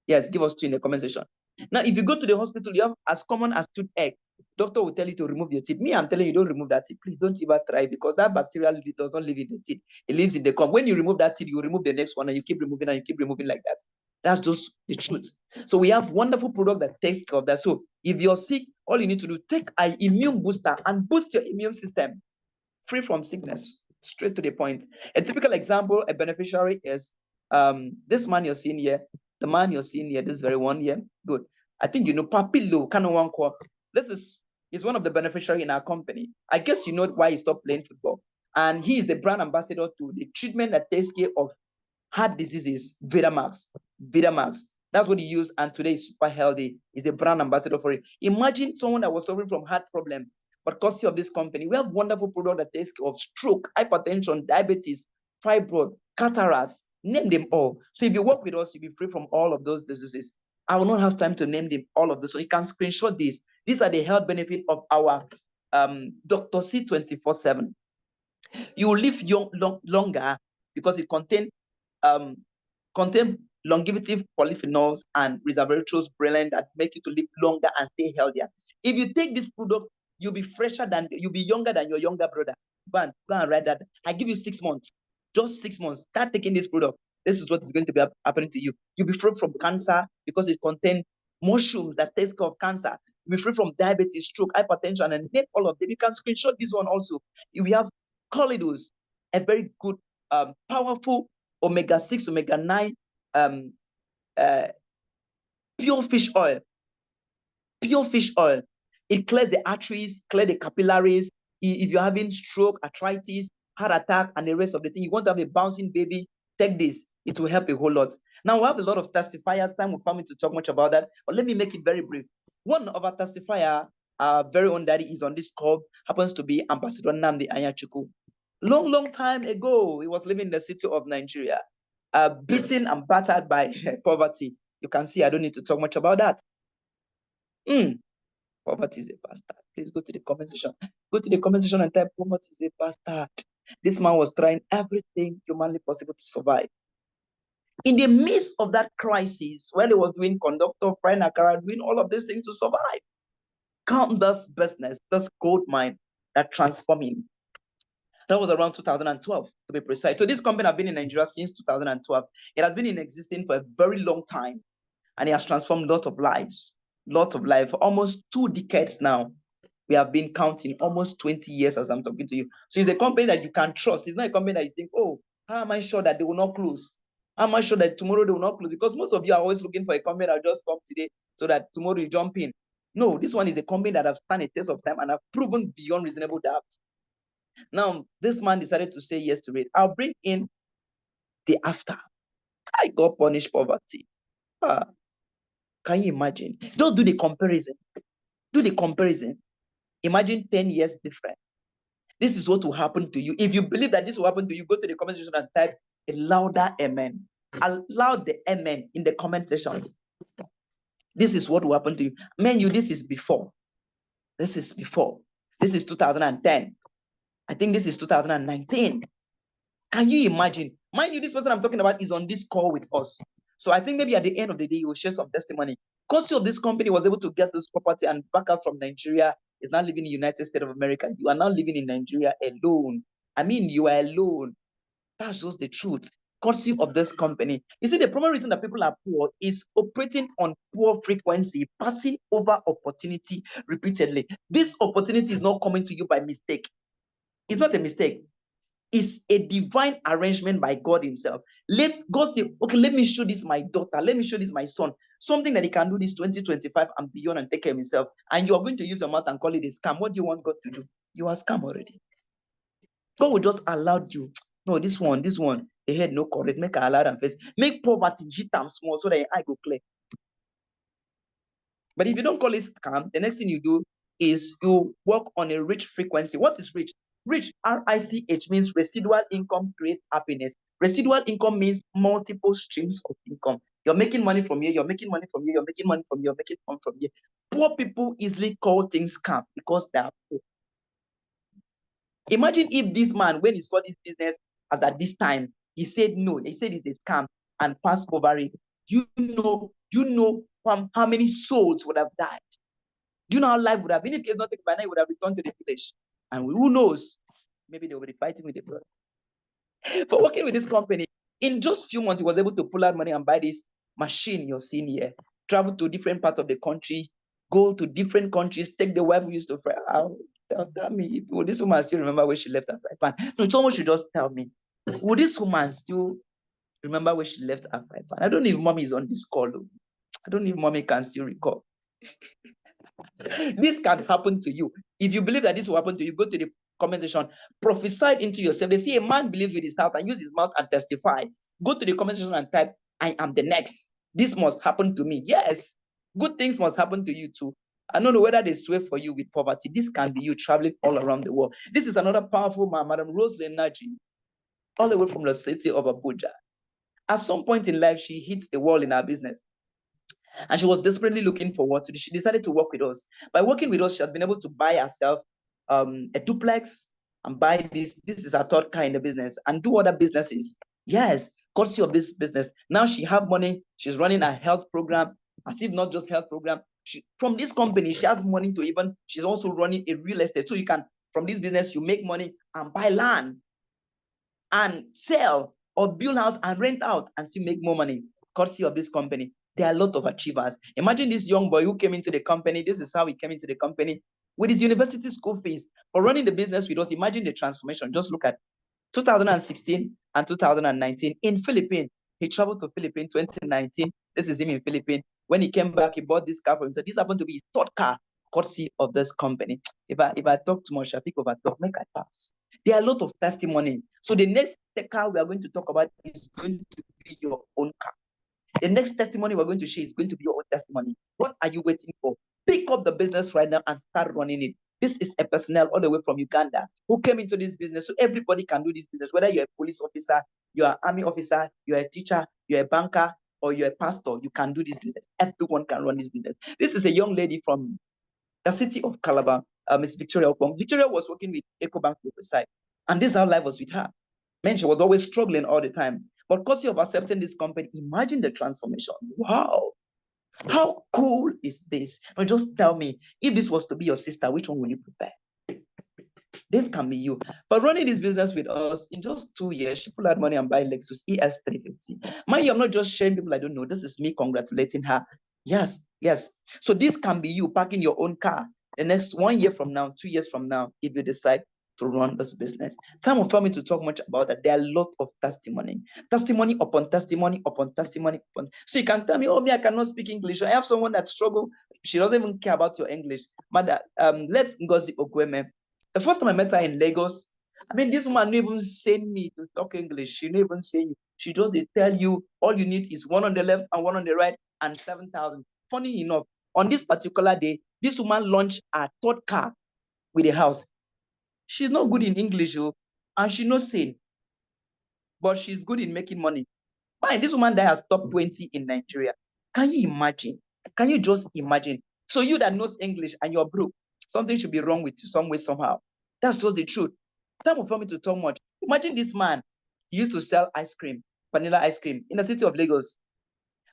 Yes, give us 2 in the comment section. Now, if you go to the hospital, you have as common as toothache. Doctor will tell you to remove your teeth. Me, I'm telling you, don't remove that teeth. Please don't ever try, because that bacteria does not live in the teeth. It lives in the gum. When you remove that teeth, you remove the next one, and you keep removing and you keep removing like that. That's just the truth. So we have wonderful product that takes care of that. So if you're sick, all you need to do, take an immune booster and boost your immune system, free from sickness, straight to the point. A typical example, a beneficiary is this man you're seeing here, the man you're seeing here, this very one here. Good. I think you know Papilo Kanowanko. This is one of the beneficiary in our company. I guess you know why he stopped playing football. And he is the brand ambassador to the treatment that takes care of heart diseases, Vitamax. Vitamax. That's what he used, and today is super healthy. He's a brand ambassador for it. Imagine someone that was suffering from heart problem, but courtesy of this company, we have wonderful product that takes care of stroke, hypertension, diabetes, fibroid, cataracts, name them all. So if you work with us, you'll be free from all of those diseases. I will not have time to name them all of this, so you can screenshot these. These are the health benefit of our Dr. C 24/7. You will live longer because it um, contain longevity polyphenols and resveratrol brilliant that make you to live longer and stay healthier. If you take this product, you'll be you'll be younger than your younger brother. Go and write that. I give you 6 months, just 6 months. Start taking this product. This is what is going to be happening to you. You'll be free from cancer because it contains mushrooms that take care of cancer. You'll be free from diabetes, stroke, hypertension, and name all of them. You can screenshot this one also. We have Colidose, a very good, powerful omega-6, omega-9, uh, pure fish oil. Pure fish oil. It clears the arteries, clears the capillaries. If you're having stroke, arthritis, heart attack, and the rest of the thing, you want to have a bouncing baby, take this. It will help a whole lot. Now, we have a lot of testifiers. Time will permit to talk much about that, but let me make it very brief. One of our testifier, our very own daddy, is on this call, happens to be Ambassador Nnamdi Anyachuku. Long time ago, he was living in the city of Nigeria, beaten and battered by poverty. You can see I don't need to talk much about that. Poverty is a bastard. Please go to the comment section. Go to the comment section and type poverty is a bastard. This man was trying everything humanly possible to survive. In the midst of that crisis, when he was doing conductor, frying akara, doing all of these things to survive, count this business, this gold mine that transformed him. That was around 2012, to be precise. So this company has been in Nigeria since 2012. It has been in existence for a very long time, and it has transformed a lot of lives. For almost 2 decades now. We have been counting almost 20 years as I'm talking to you. So it's a company that you can trust. It's not a company that you think, oh, how am I sure that they will not close? How am I sure that tomorrow they will not close? Because most of you are always looking for a company that will just come today so that tomorrow you jump in. No, this one is a company that have stand a test of time and have proven beyond reasonable doubt. Now, this man decided to say yes to it. I'll bring in the after. I got punished poverty. Can you imagine? Just do the comparison. Do the comparison. Imagine 10 years different. This is what will happen to you. If you believe that this will happen to you, go to the comment section and type a louder amen. Allow the amen in the comment section. This is what will happen to you. Man, this is before. This is before. This is 2010. I think this is 2019. Can you imagine? Mind you, this person I'm talking about is on this call with us. So I think maybe at the end of the day, he will share some testimony. Because of this company was able to get this property and back up from Nigeria, is now living in the United States of America. You are now living in Nigeria alone. I mean, you are alone. That's just the truth. Courtesy of this company. You see, the primary reason that people are poor is operating on poor frequency, passing over opportunity repeatedly. This opportunity is not coming to you by mistake. It's not a mistake. It's a divine arrangement by God himself. Let God say, okay, let me show this my daughter. Let me show this my son. Something that he can do this 2025 and beyond and take care of himself. And you are going to use your mouth and call it a scam. What do you want God to do? You are scam already. God will just allow you. No, this one, they had no correct. Make a allow them face. Make poverty hit them small so that I go clear. But if you don't call it scam, the next thing you do is you work on a rich frequency. What is rich? Rich, R-I-C-H, means residual income creates happiness. Residual income means multiple streams of income. You're making money from here, you're making money from here, you're making money from here, you're making money from here. Poor people easily call things scam because they are poor. Imagine if this man, when he saw this business as at this time, he said no, he said it's a scam and passed over it. You know how many souls would have died? Do you know how life would have been? If it's not taken by now, he would have returned to the village. And who knows? Maybe they will be fighting with the brother. For working with this company, in just few months, he was able to pull out money and buy this machine you're seeing here. Travel to different parts of the country, go to different countries, take the wife who used to fry. Tell me, will this woman still remember where she left her fry pan? No, someone should just tell me, will this woman still remember where she left her fry pan? I don't know if mommy is on this call. Though. I don't know if mommy can still recall. This can happen to you. If you believe that this will happen to you, go to the comment section, prophesy into yourself. They say a man believes with his heart and use his mouth and testify. Go to the comment section and type, I am the next. This must happen to me. Yes, good things must happen to you too. I don't know whether they swear for you with poverty. This can be you traveling all around the world. This is another powerful man, Madam Rosalind Naji, all the way from the city of Abuja. At some point in life, she hits the wall in her business. And she was desperately looking for what to do. She decided to work with us. By working with us, she has been able to buy herself a duplex and buy this. This is her third car in the business and do other businesses. Yes, courtesy of this business. Now she have money. She's running a health program, as if not just health program. From this company, she has money to even, she's also running a real estate. So you can, from this business, you make money and buy land and sell or build house and rent out and still make more money, courtesy of this company. There are a lot of achievers. Imagine this young boy who came into the company. This is how he came into the company with his university school fees for running the business with us. Imagine the transformation. Just look at 2016 and 2019 in Philippines. He traveled to Philippines 2019. This is him in Philippines. When he came back, he bought this car for himself. This happened to be his third car, courtesy of this company. If I talk too much, I think over talk, make I pass. There are a lot of testimony. So the next car we are going to talk about is going to be your own car. The next testimony we're going to share is going to be your own testimony. What are you waiting for? Pick up the business right now and start running it. This is a personnel all the way from Uganda who came into this business. So everybody can do this business, whether you're a police officer, you're an army officer, you're a teacher, you're a banker, or you're a pastor, you can do this business. Everyone can run this business. This is a young lady from the city of Calabar, Miss Victoria Okpong. Victoria was working with EcoBank to precise, and this is how life was with her. Man, she was always struggling all the time. But because of accepting this company, imagine the transformation. Wow. How cool is this? Now just tell me, if this was to be your sister, which one will you prefer? This can be you. But running this business with us, in just 2 years, she pulled out money and buy Lexus ES350. Mind you, I'm not just sharing people I don't know. This is me congratulating her. Yes, yes. So this can be you parking your own car the next 1 year from now, 2 years from now, if you decide to run this business. Time will for me to talk much about that. There are a lot of testimony upon testimony upon testimony upon. So you can tell me, oh, me, I cannot speak English. I have someone that struggle. She doesn't even care about your English. Mother, let's Ngozi Ogweme. The first time I met her in Lagos, I mean, this woman didn't even send me to talk English. She didn't even say you. She just they tell you all you need is one on the left and one on the right and 7,000. Funny enough, on this particular day, this woman launched her third car with a house. She's not good in English, and she's not sane, but she's good in making money. Fine, this woman that has top 20 in Nigeria. Can you imagine? Can you just imagine? So you that knows English and you're broke, something should be wrong with you some way, somehow. That's just the truth. Time for me to talk much. Imagine this man. He used to sell ice cream, vanilla ice cream, in the city of Lagos.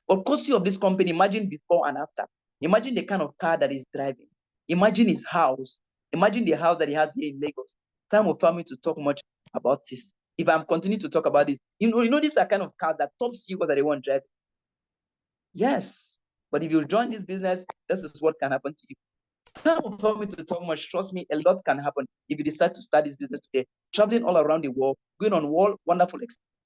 But courtesy of this company, imagine before and after. Imagine the kind of car that he's driving. Imagine his house. Imagine the house that he has here in Lagos. Time will for me to talk much about this. If I'm continuing to talk about this, you know, these are kind of cars that top CEO that they want to drive. Yes, but if you join this business, this is what can happen to you. Time for me to talk much. Trust me, a lot can happen if you decide to start this business today. Traveling all around the world, going on wonderful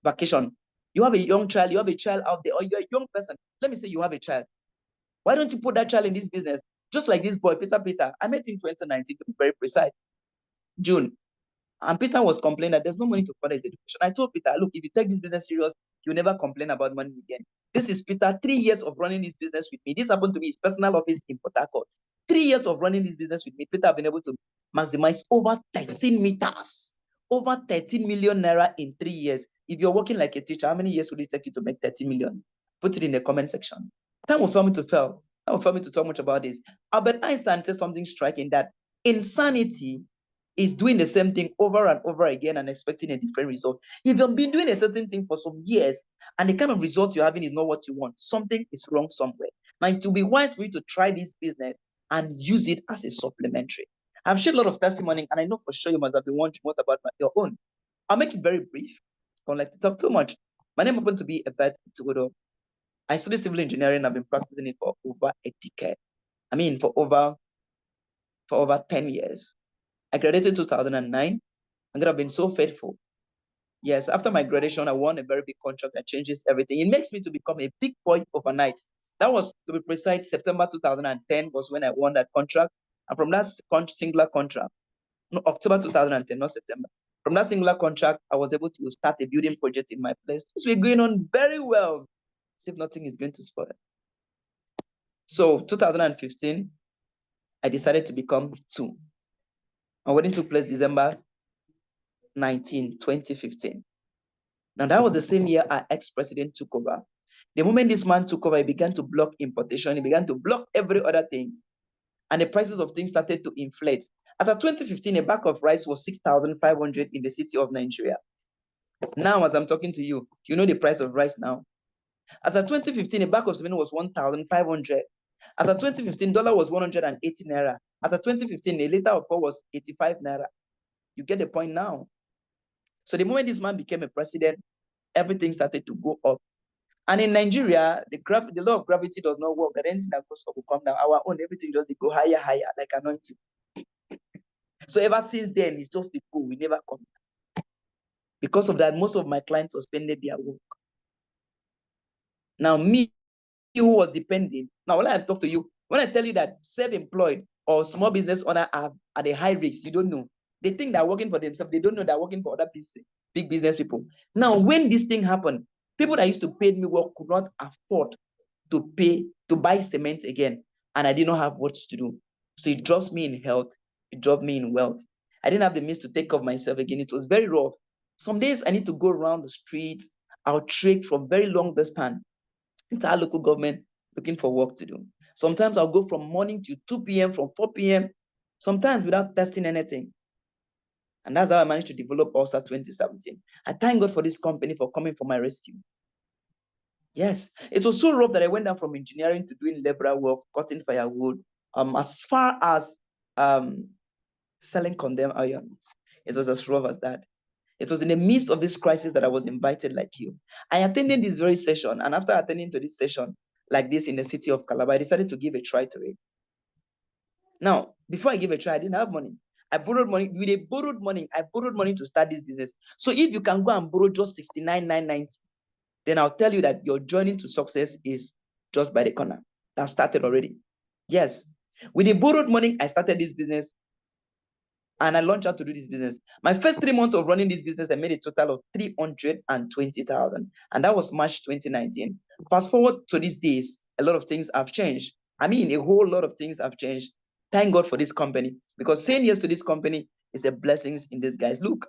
vacation. You have a young child, you have a child out there, or you're a young person. Let me say you have a child. Why don't you put that child in this business? Just like this boy, Peter. I met him in 2019, to be very precise, June. And Peter was complaining that there's no money to further his education. I told Peter, look, if you take this business serious, you'll never complain about money again. This is Peter, 3 years of running this business with me. This happened to be his personal office in Port Harcourt. 3 years of running this business with me. Peter have been able to maximize over 13 meters, over 13 million naira in 3 years. If you're working like a teacher, how many years would it take you to make 30 million? Put it in the comment section. Time will for me to fail. Time will for me to talk much about this. Albert Einstein said something striking, that insanity is doing the same thing over and over again and expecting a different result. If you've been doing a certain thing for some years and the kind of result you're having is not what you want, something is wrong somewhere. Now, it will be wise for you to try this business and use it as a supplementary. I've shared a lot of testimony, and I know for sure you must have been wondering what about your own. I'll make it very brief. I don't like to talk too much. My name happens to be Ebert Itugodo. I studied civil engineering. I've been practicing it for over a decade. I mean, for over 10 years. I graduated in 2009, and I've been so faithful. Yes, after my graduation, I won a very big contract that changes everything. It makes me to become a big boy overnight. That was, to be precise, September 2010 was when I won that contract. And from that singular contract, no, October 2010, not September. From that singular contract, I was able to start a building project in my place. Things were going on very well, as if nothing is going to spoil. So 2015, I decided to become two. My wedding took place December 19, 2015. Now, that was the same year our ex-president took over. The moment this man took over, he began to block importation. He began to block every other thing. And the prices of things started to inflate. As of 2015, a bag of rice was 6,500 in the city of Nigeria. Now, as I'm talking to you, you know the price of rice now. As of 2015, a bag of cement was 1,500. As of 2015, dollar was 180 naira. As of 2015, a liter of oil was 85 naira. You get the point now. So the moment this man became a president, everything started to go up. And in Nigeria, the law of gravity does not work. That anything that goes up will come down. Our own, everything just go higher, higher, like anointing. So ever since then, it's just the go. We never come down. Because of that, most of my clients suspended their work. Now, me who was depending, now when I talk to you, when I tell you that self-employed or small business owner are at a high risk, you don't know. They think they're working for themselves. They don't know they're working for other big business people. Now, when this thing happened, people that used to pay me work could not afford to buy cement again. And I did not have what to do. So it drops me in health. It dropped me in wealth. I didn't have the means to take care of myself again. It was very rough. Some days I need to go around the streets. I'll trek from very long distance into our local government looking for work to do. Sometimes I'll go from morning to 2 p.m., from 4 p.m., sometimes without testing anything. And that's how I managed to develop Ulster 2017. I thank God for this company for coming for my rescue. Yes, it was so rough that I went down from engineering to doing labor work, cutting firewood, as far as selling condemned irons. It was as rough as that. It was in the midst of this crisis that I was invited like you. I attended this very session, and after attending to this session like this in the city of Calabar, I decided to give a try to it. Now, before I gave a try, I didn't have money. I borrowed money. With a borrowed money, I borrowed money to start this business. So if you can go and borrow just 69,990, then I'll tell you that your journey to success is just by the corner. I've started already. Yes. With the borrowed money, I started this business and I launched out to do this business. My first 3 months of running this business, I made a total of 320,000. And that was March 2019. Fast forward to these days, a lot of things have changed. I mean, a whole lot of things have changed. Thank God for this company, because saying yes to this company is a blessing in disguise. Look,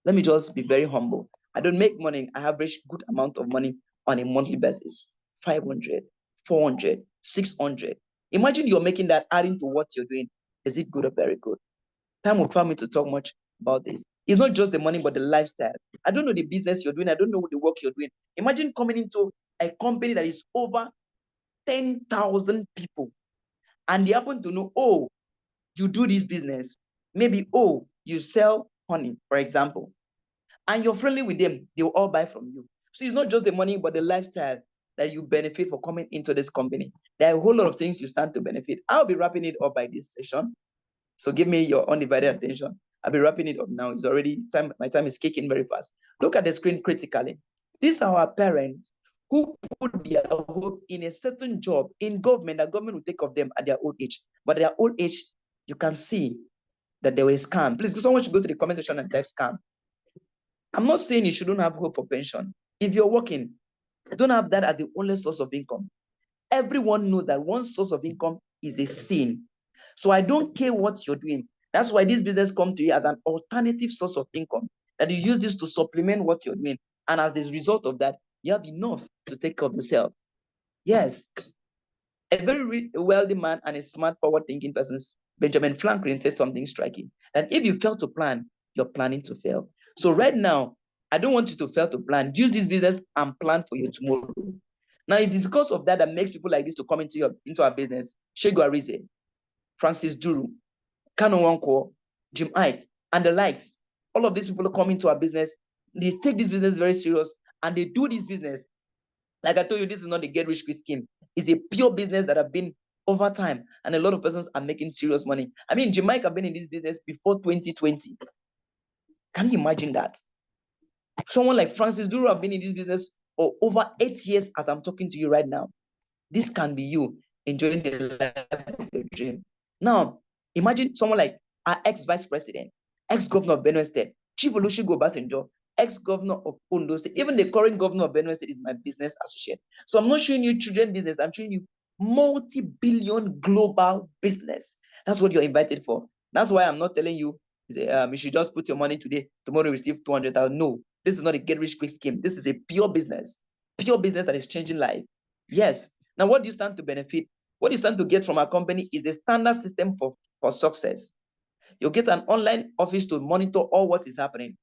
let me just be very humble. I don't make money. I average good amount of money on a monthly basis. 500, 400, 600. Imagine you're making that, adding to what you're doing. Is it good or very good? Time will fail me to talk much about this. It's not just the money, but the lifestyle. I don't know the business you're doing. I don't know the work you're doing. Imagine coming into a company that is over 10,000 people, and they happen to know, oh, you do this business. Maybe, oh, you sell honey, for example, and you're friendly with them, they will all buy from you. So it's not just the money, but the lifestyle that you benefit for coming into this company. There are a whole lot of things you stand to benefit. I'll be wrapping it up by this session. So give me your undivided attention. I'll be wrapping it up now. It's already time. My time is kicking very fast. Look at the screen critically. These are our parents who put their hope in a certain job in government, that government will take of them at their old age. But at their old age, you can see that they were scam. Please, someone should go to the comment section and type scam. I'm not saying you shouldn't have hope for pension. If you're working, don't have that as the only source of income. Everyone knows that one source of income is a sin. So I don't care what you're doing. That's why this business comes to you as an alternative source of income, that you use this to supplement what you're doing. And as a result of that, you have enough to take care of yourself. Yes. A very wealthy man and a smart, forward-thinking person, Benjamin Franklin, said something striking, that if you fail to plan, you're planning to fail. So right now, I don't want you to fail to plan. Use this business and plan for your tomorrow. Now, it is because of that that makes people like this to come into our business. Shegu Arize, Francis Duru, Kano Wanko, Jim Ike, and the likes. All of these people come into our business. They take this business very serious, and they do this business Like I told you, this is not a get rich quick scheme. It's a pure business that have been over time, and a lot of persons are making serious money. I mean, Jamaica have been in this business before 2020. Can you imagine that? Someone like Francis Duru have been in this business for over 8 years as I'm talking to you right now. This can be you enjoying the life of your dream. Now, imagine someone like our ex-vice president, ex-governor of Benue State, Chief Olusegun Obasanjo, ex-governor of Ondo State. Even the current governor of Benue State is my business associate. So I'm not showing you children business. I'm showing you multi-billion global business. That's what you're invited for. That's why I'm not telling you you should just put your money today, tomorrow receive 200,000. No, this is not a get rich quick scheme. This is a pure business that is changing life. Yes. Now, what do you stand to benefit? What you stand to get from our company is a standard system for success. You'll get an online office to monitor all what is happening.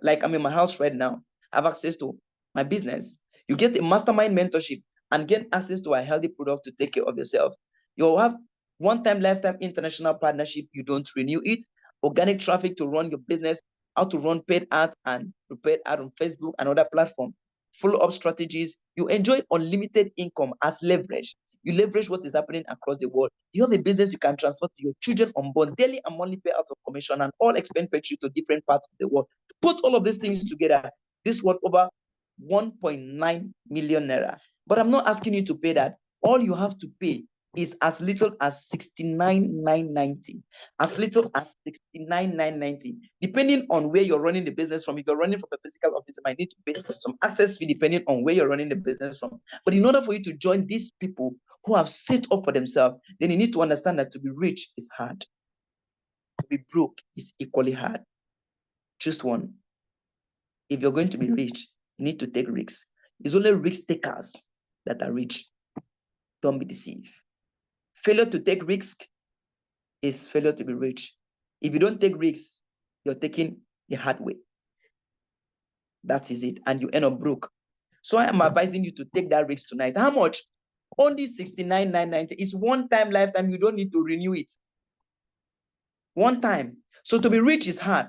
Like I'm in my house right now, I have access to my business. You get a mastermind mentorship and get access to a healthy product to take care of yourself. You'll have one-time lifetime international partnership. You don't renew it. Organic traffic to run your business, how to run paid ads and prepared ad on Facebook and other platforms. Follow-up strategies. You enjoy unlimited income as leverage. You leverage what is happening across the world. You have a business you can transfer to your children unborn, daily and monthly payouts of commission and all expense paid to different parts of the world. Put all of these things together. This was over 1.9 million naira. But I'm not asking you to pay that. All you have to pay is as little as 69,990. As little as 69,990. Depending on where you're running the business from. If you're running from a physical office, you might need to pay some access fee depending on where you're running the business from. But in order for you to join these people who have set up for themselves, then you need to understand that to be rich is hard. To be broke is equally hard. Choose one. If you're going to be rich, you need to take risks. It's only risk takers that are rich. Don't be deceived. Failure to take risk is failure to be rich. If you don't take risks, you're taking the hard way. That is it. And you end up broke. So I am advising you to take that risk tonight. How much? Only 69,990. It's one time lifetime. You don't need to renew it. One time. So to be rich is hard.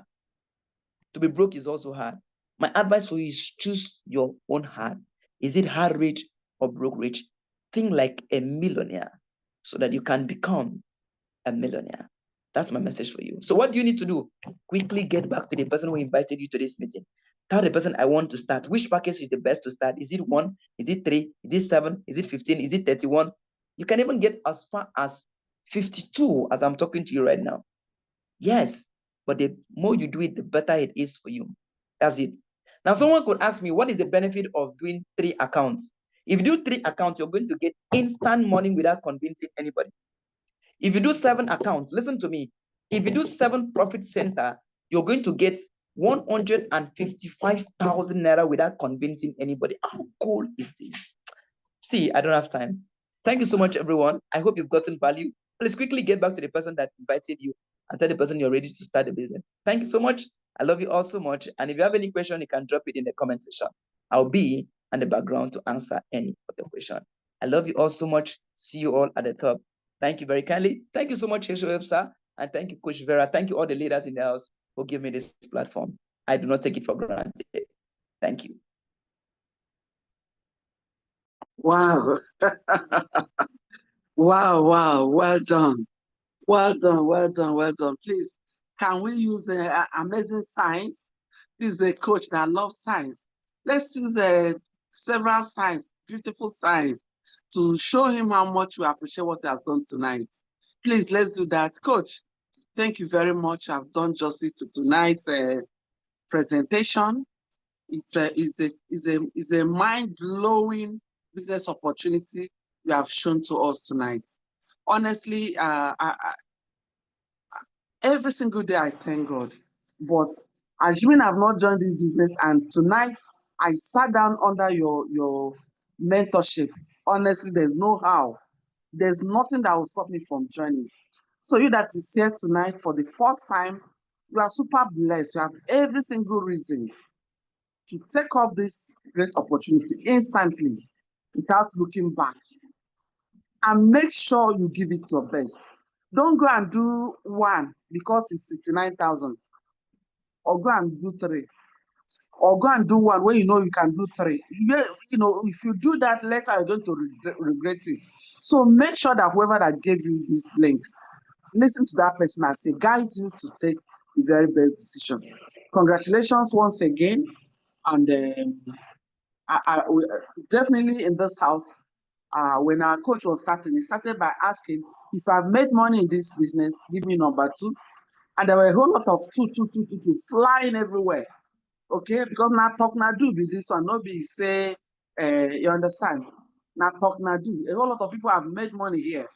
To be broke is also hard. My advice for you is choose your own hard. Is it hard rich or broke rich? Think like a millionaire so that you can become a millionaire. That's my message for you. So what do you need to do? Quickly get back to the person who invited you to this meeting. Tell the person, I want to start. Which package is the best to start? Is it 1? Is it 3? Is it 7? Is it 15? Is it 31? You can even get as far as 52 as I'm talking to you right now. Yes, but the more you do it, the better it is for you. That's it. Now, someone could ask me, what is the benefit of doing 3 accounts? If you do 3 accounts, you're going to get instant money without convincing anybody. If you do 7 accounts, listen to me. If you do 7 profit center, you're going to get 155,000 naira without convincing anybody. How cool is this? See, I don't have time. Thank you so much, everyone. I hope you've gotten value. Please quickly get back to the person that invited you and tell the person you're ready to start the business. Thank you so much. I love you all so much. And if you have any question, you can drop it in the comment section. I'll be in the background to answer any of your questions. I love you all so much. See you all at the top. Thank you very kindly. Thank you so much, HOF, sir. And thank you, Coach Vera. Thank you all the leaders in the house who give me this platform. I do not take it for granted. Thank you. Wow. Wow. Well done. Well done. Please, can we use amazing science? This is a coach that loves science. Let's use several science, beautiful science, to show him how much we appreciate what he has done tonight. Please, let's do that. Coach, thank you very much. I've done justice to tonight's presentation. It's a mind-blowing business opportunity you have shown to us tonight. Honestly, every single day I thank God. But assuming I've not joined this business, and tonight I sat down under your mentorship, honestly, there's no how. There's nothing that will stop me from joining. So you that is here tonight for the first time, you are super blessed. You have every single reason to take up this great opportunity instantly without looking back. And make sure you give it your best. Don't go and do 1 because it's 69,000, or go and do 3. or go and do one when you know you can do three. If you do that later, you're going to regret it. So make sure that whoever that gave you this link, listen to that person and say, guides you to take the very best decision. Congratulations once again. And definitely in this house, when our coach was starting, he started by asking, if I've made money in this business, give me number two. And there were a whole lot of two flying everywhere. Okay, because now talk now do be this one, no be say, you understand? Now talk now do. A whole lot of people have made money here.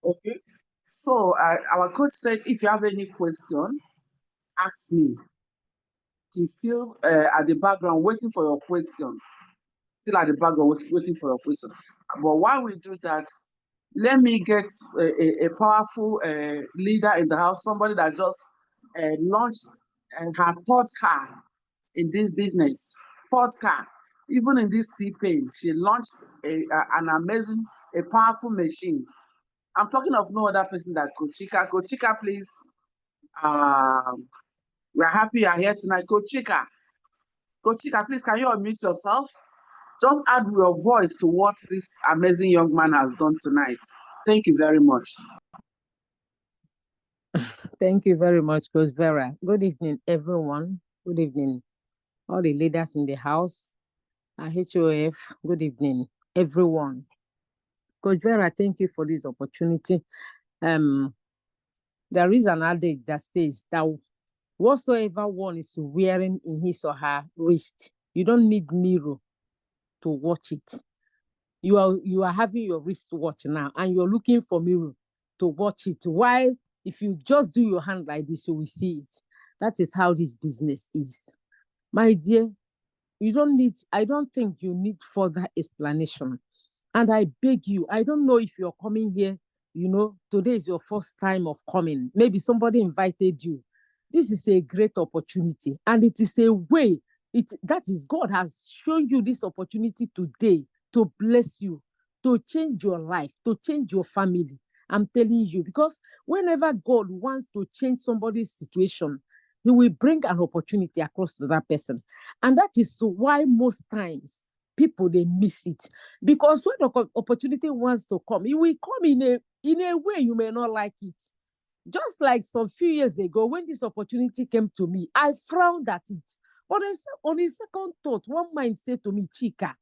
Okay. So our coach said, if you have any question, ask me. He's still at the background waiting for your question. Still at the background waiting for your question. But while we do that, let me get a powerful leader in the house, somebody that just launched her third car in this business. Third car. Even in this T-Pain, she launched an amazing, a powerful machine. I'm talking of no other person than Kochika. Kochika, please. We're happy you're here tonight. Kochika. Kochika, please, can you unmute yourself? Just add your voice to what this amazing young man has done tonight. Thank you very much. Thank you very much, Coach Vera. Good evening, everyone. Good evening, all the leaders in the house. HOF, good evening, everyone. Coach Vera, thank you for this opportunity. There is an adage that says that whatsoever one is wearing in his or her wrist, you don't need mirror to watch it. You are having your wristwatch now, and you're looking for mirror to watch it. While if you just do your hand like this, you will see it. That is how this business is. My dear, I don't think you need further explanation. And I beg you, I don't know if you're coming here, today is your first time of coming. Maybe somebody invited you. This is a great opportunity. And it is a way, that is God has shown you this opportunity today to bless you, to change your life, to change your family. I'm telling you, because whenever God wants to change somebody's situation, he will bring an opportunity across to that person. And that is why most times people, they miss it. Because when the opportunity wants to come, it will come in a way you may not like it. Just like some few years ago, when this opportunity came to me, I frowned at it. But on a second thought, one mind said to me, Chika,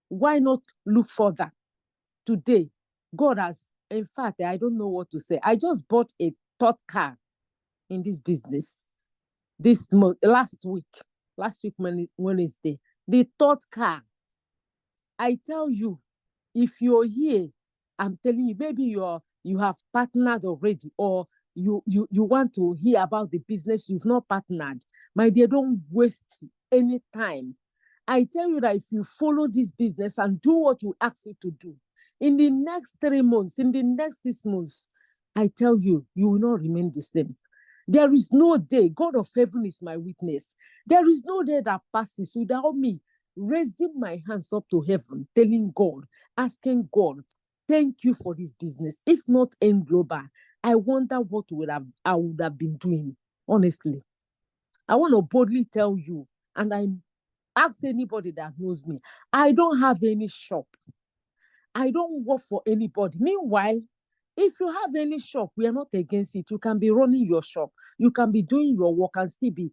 why not look further? Today, God has, in fact, I don't know what to say. I just bought a third car in this business last week Wednesday. The third car. I tell you, if you're here, I'm telling you, maybe you have partnered already, or you want to hear about the business, you've not partnered. My dear, don't waste any time. I tell you that if you follow this business and do what we ask you to do, in the next 3 months, in the next 6 months, I tell you, you will not remain the same. There is no day, God of heaven is my witness. There is no day that passes without me raising my hands up to heaven, telling God, asking God, thank you for this business. If not in global, I wonder what I would have been doing, honestly. I want to boldly tell you, and I ask anybody that knows me, I don't have any shop. I don't work for anybody. Meanwhile, if you have any shop, we are not against it. You can be running your shop. You can be doing your work and still be,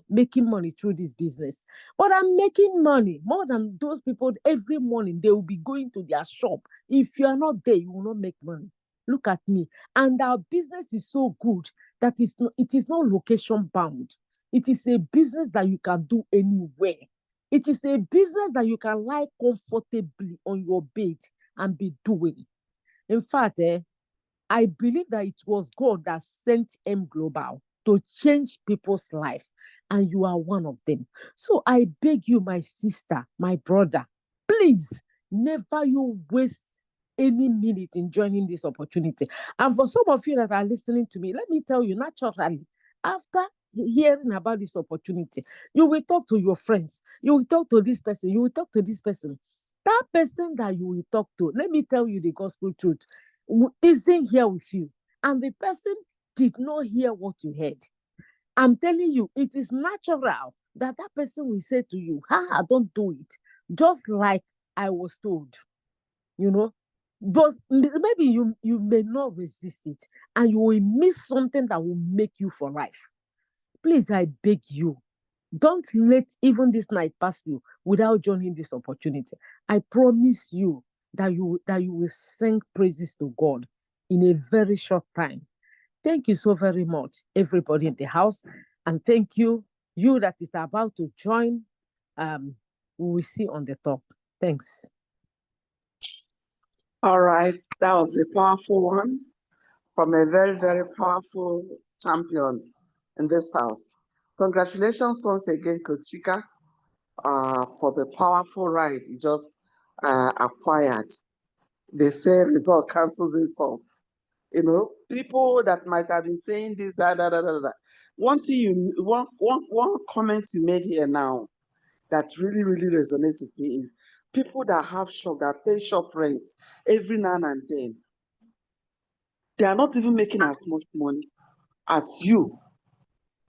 making money through this business. But I'm making money more than those people. Every morning, they will be going to their shop. If you are not there, you will not make money. Look at me. And our business is so good that it is not location bound. It is a business that you can do anywhere. It is a business that you can lie comfortably on your bed and be doing. In fact, I believe that it was God that sent M Global to change people's life, and you are one of them. So I beg you, my sister, my brother, please, never you waste any minute in joining this opportunity. And for some of you that are listening to me, let me tell you, naturally, after hearing about this opportunity, you will talk to your friends, you will talk to this person, you will talk to this person. That person that you will talk to, let me tell you the gospel truth, isn't here with you. And the person did not hear what you heard. I'm telling you, it is natural that person will say to you, don't do it. Just like I was told, you know. But maybe you may not resist it and you will miss something that will make you for life. Please, I beg you, don't let even this night pass you without joining this opportunity. I promise you that you will sing praises to God in a very short time. Thank you so very much, everybody in the house, and thank you that is about to join. We will see on the top. Thanks. All right, that was a powerful one from a very, very powerful champion in this house. Congratulations once again, Coach Chika, for the powerful ride you just acquired. They say result cancels insult. You know, people that might have been saying this, that. One comment you made here now that really, really resonates with me is people that have shop, that pay shop rent every now and then, they are not even making as much money as you.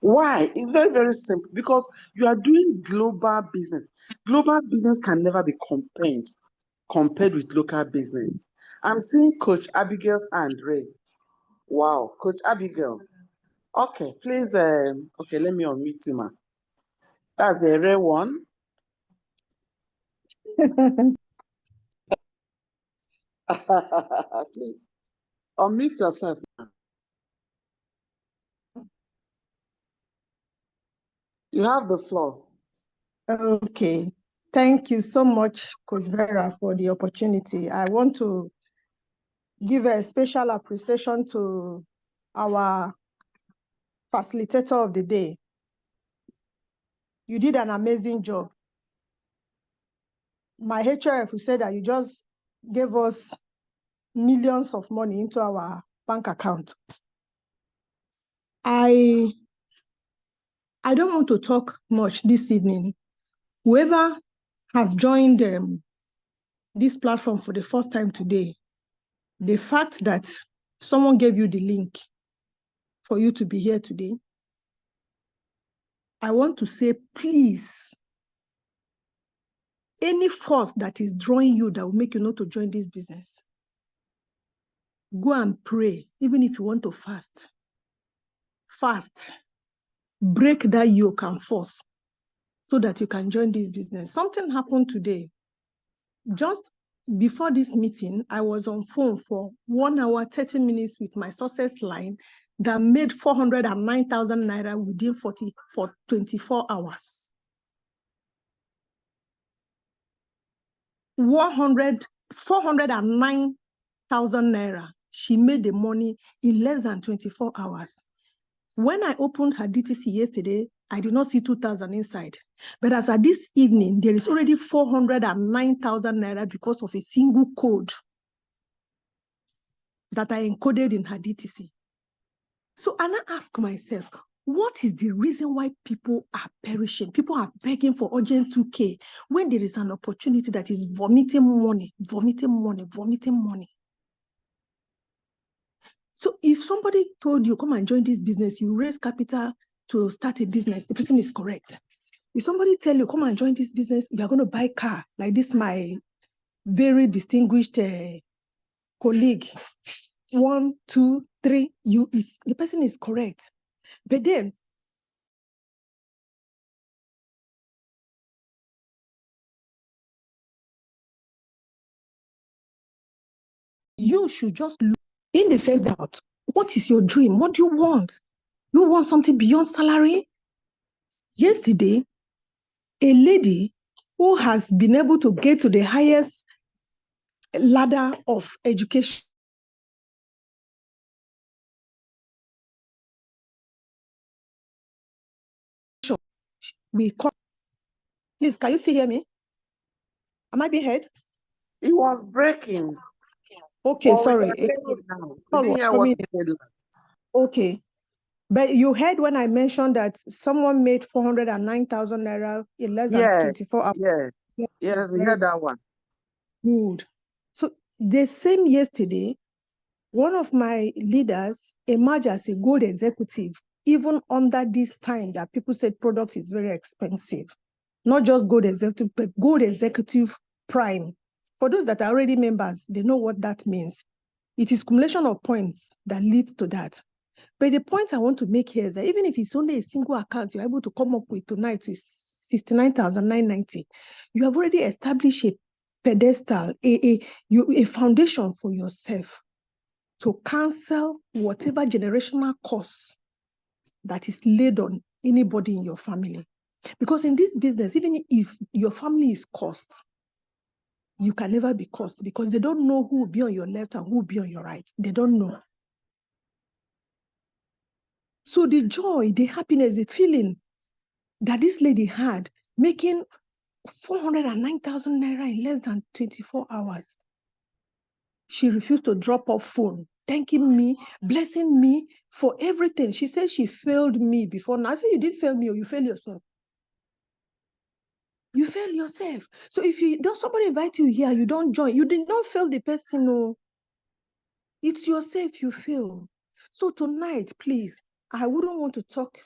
Why? It's very, very simple. Because you are doing global business. Global business can never be compared with local business. I'm seeing Coach Abigail's hand raised. Wow, Coach Abigail. Okay, please, okay, let me unmute you, ma. That's a rare one. Please, unmute yourself, ma. You have the floor. Okay. Thank you so much, Coach Vera, for the opportunity. I want to give a special appreciation to our facilitator of the day. You did an amazing job. My HRF said that you just gave us millions of money into our bank account. I don't want to talk much this evening. Whoever has joined this platform for the first time today, the fact that someone gave you the link for you to be here today, I want to say, please, any force that is drawing you that will make you not to join this business, go and pray, even if you want to fast. Fast. Break that yoke and force so that you can join this business. Something happened today. Just before this meeting, I was on phone for 1 hour, 30 minutes with my success line that made 409,000 naira within 24 hours. 409,000 naira. She made the money in less than 24 hours. When I opened her DTC yesterday, I did not see 2,000 inside. But as of this evening, there is already 409,000 naira because of a single code that I encoded in her DTC. So and I ask myself, what is the reason why people are perishing? People are begging for urgent 2K when there is an opportunity that is vomiting money. So if somebody told you, come and join this business, you raise capital to start a business, the person is correct. If somebody tell you, come and join this business, you are going to buy a car, like this, my very distinguished colleague, 1, 2, 3, the person is correct. But then, you should just look in the sense that, what is your dream? What do you want? You want something beyond salary? Yesterday, a lady who has been able to get to the highest ladder of education, we call. Please, can you still hear me? Am I being heard? It was breaking. Okay, sorry. Okay. But you heard when I mentioned that someone made 409,000 naira in less than 24 hours. Yes, we heard that one. Good. So the same yesterday, one of my leaders emerged as a good executive even under this time that people said product is very expensive. Not just Gold Executive, but Gold Executive Prime. For those that are already members, they know what that means. It is accumulation of points that leads to that. But the point I want to make here is that even if it's only a single account you're able to come up with tonight with 69,990, you have already established a pedestal, a foundation for yourself to cancel whatever generational curse that is laid on anybody in your family. Because in this business, even if your family is cursed, you can never be cursed because they don't know who will be on your left and who will be on your right. They don't know. So the joy, the happiness, the feeling that this lady had, making 409,000 naira in less than 24 hours. She refused to drop off phone, thanking me, blessing me for everything. She said she failed me before. Now I said, you didn't fail me, or you failed yourself. You fail yourself. So if you don't, somebody invite you here, you don't join, you did not fail the person. No, it's yourself you fail. So tonight, please, I wouldn't want to talk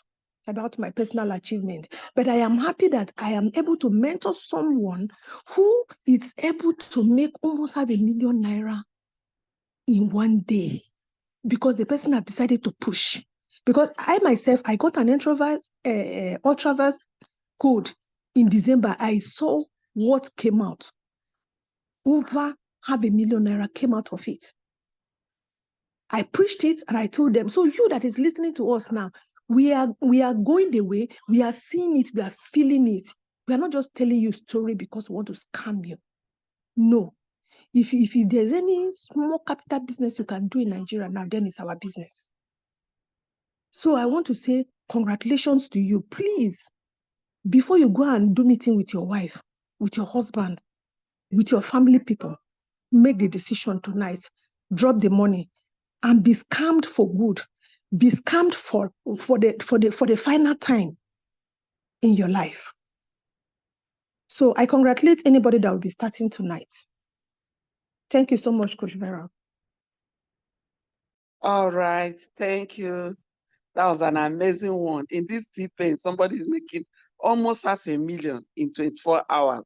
about my personal achievement, but I am happy that I am able to mentor someone who is able to make almost half 1 million naira in one day because the person have decided to push. Because I myself, I got an Ultraverse code in December. I saw what came out. Over half 1 million naira came out of it. I preached it and I told them, so you that is listening to us now, we are going the way, we are seeing it, we are feeling it. We are not just telling you a story because we want to scam you. No. If there's any small capital business you can do in Nigeria now, then it's our business. So I want to say congratulations to you. Please, before you go and do meeting with your wife, with your husband, with your family people, make the decision tonight. Drop the money and be scammed for good. Be scammed for the final time in your life. So I congratulate anybody that will be starting tonight. Thank you so much, Coach Vera. All right, thank you. That was an amazing one. In this T-Pain, somebody is making almost half 1 million in 24 hours.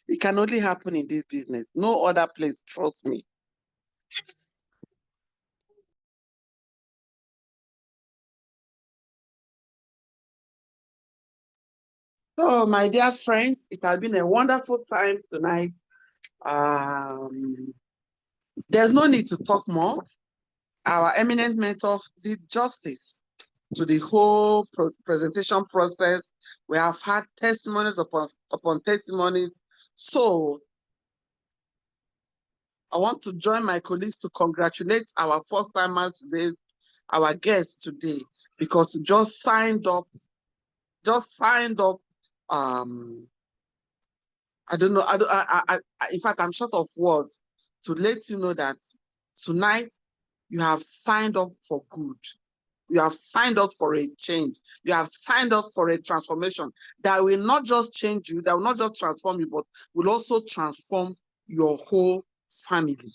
It can only happen in this business. No other place, trust me. So, my dear friends, it has been a wonderful time tonight. There's no need to talk more. Our eminent mentor did justice to the whole presentation process. We have had testimonies upon testimonies. So I want to join my colleagues to congratulate our first-timers today, our guests today, because you just signed up. I don't know. In fact, I'm short of words to let you know that tonight you have signed up for good. You have signed up for a change. You have signed up for a transformation that will not just change you, that will not just transform you, but will also transform your whole family.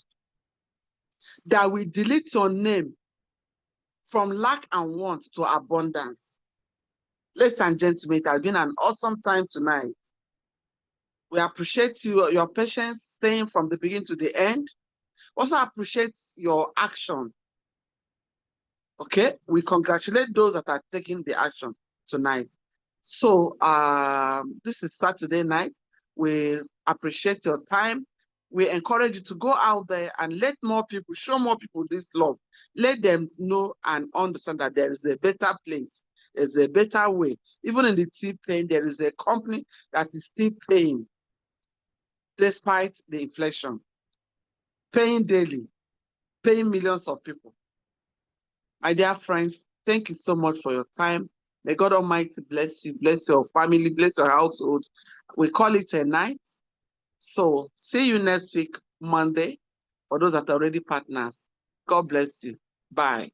That will delete your name from lack and want to abundance. Ladies and gentlemen, it has been an awesome time tonight. We appreciate your patience, staying from the beginning to the end. Also appreciate your action. Okay, we congratulate those that are taking the action tonight. So this is Saturday night. We appreciate your time. We encourage you to go out there and let more people, show more people this love. Let them know and understand that there is a better place. There's a better way. Even in the T-Pain, there is a company that is still paying despite the inflation. Paying daily, paying millions of people. My dear friends, thank you so much for your time. May God Almighty bless you, bless your family, bless your household. We call it a night. So see you next week, Monday, for those that are already partners. God bless you. Bye.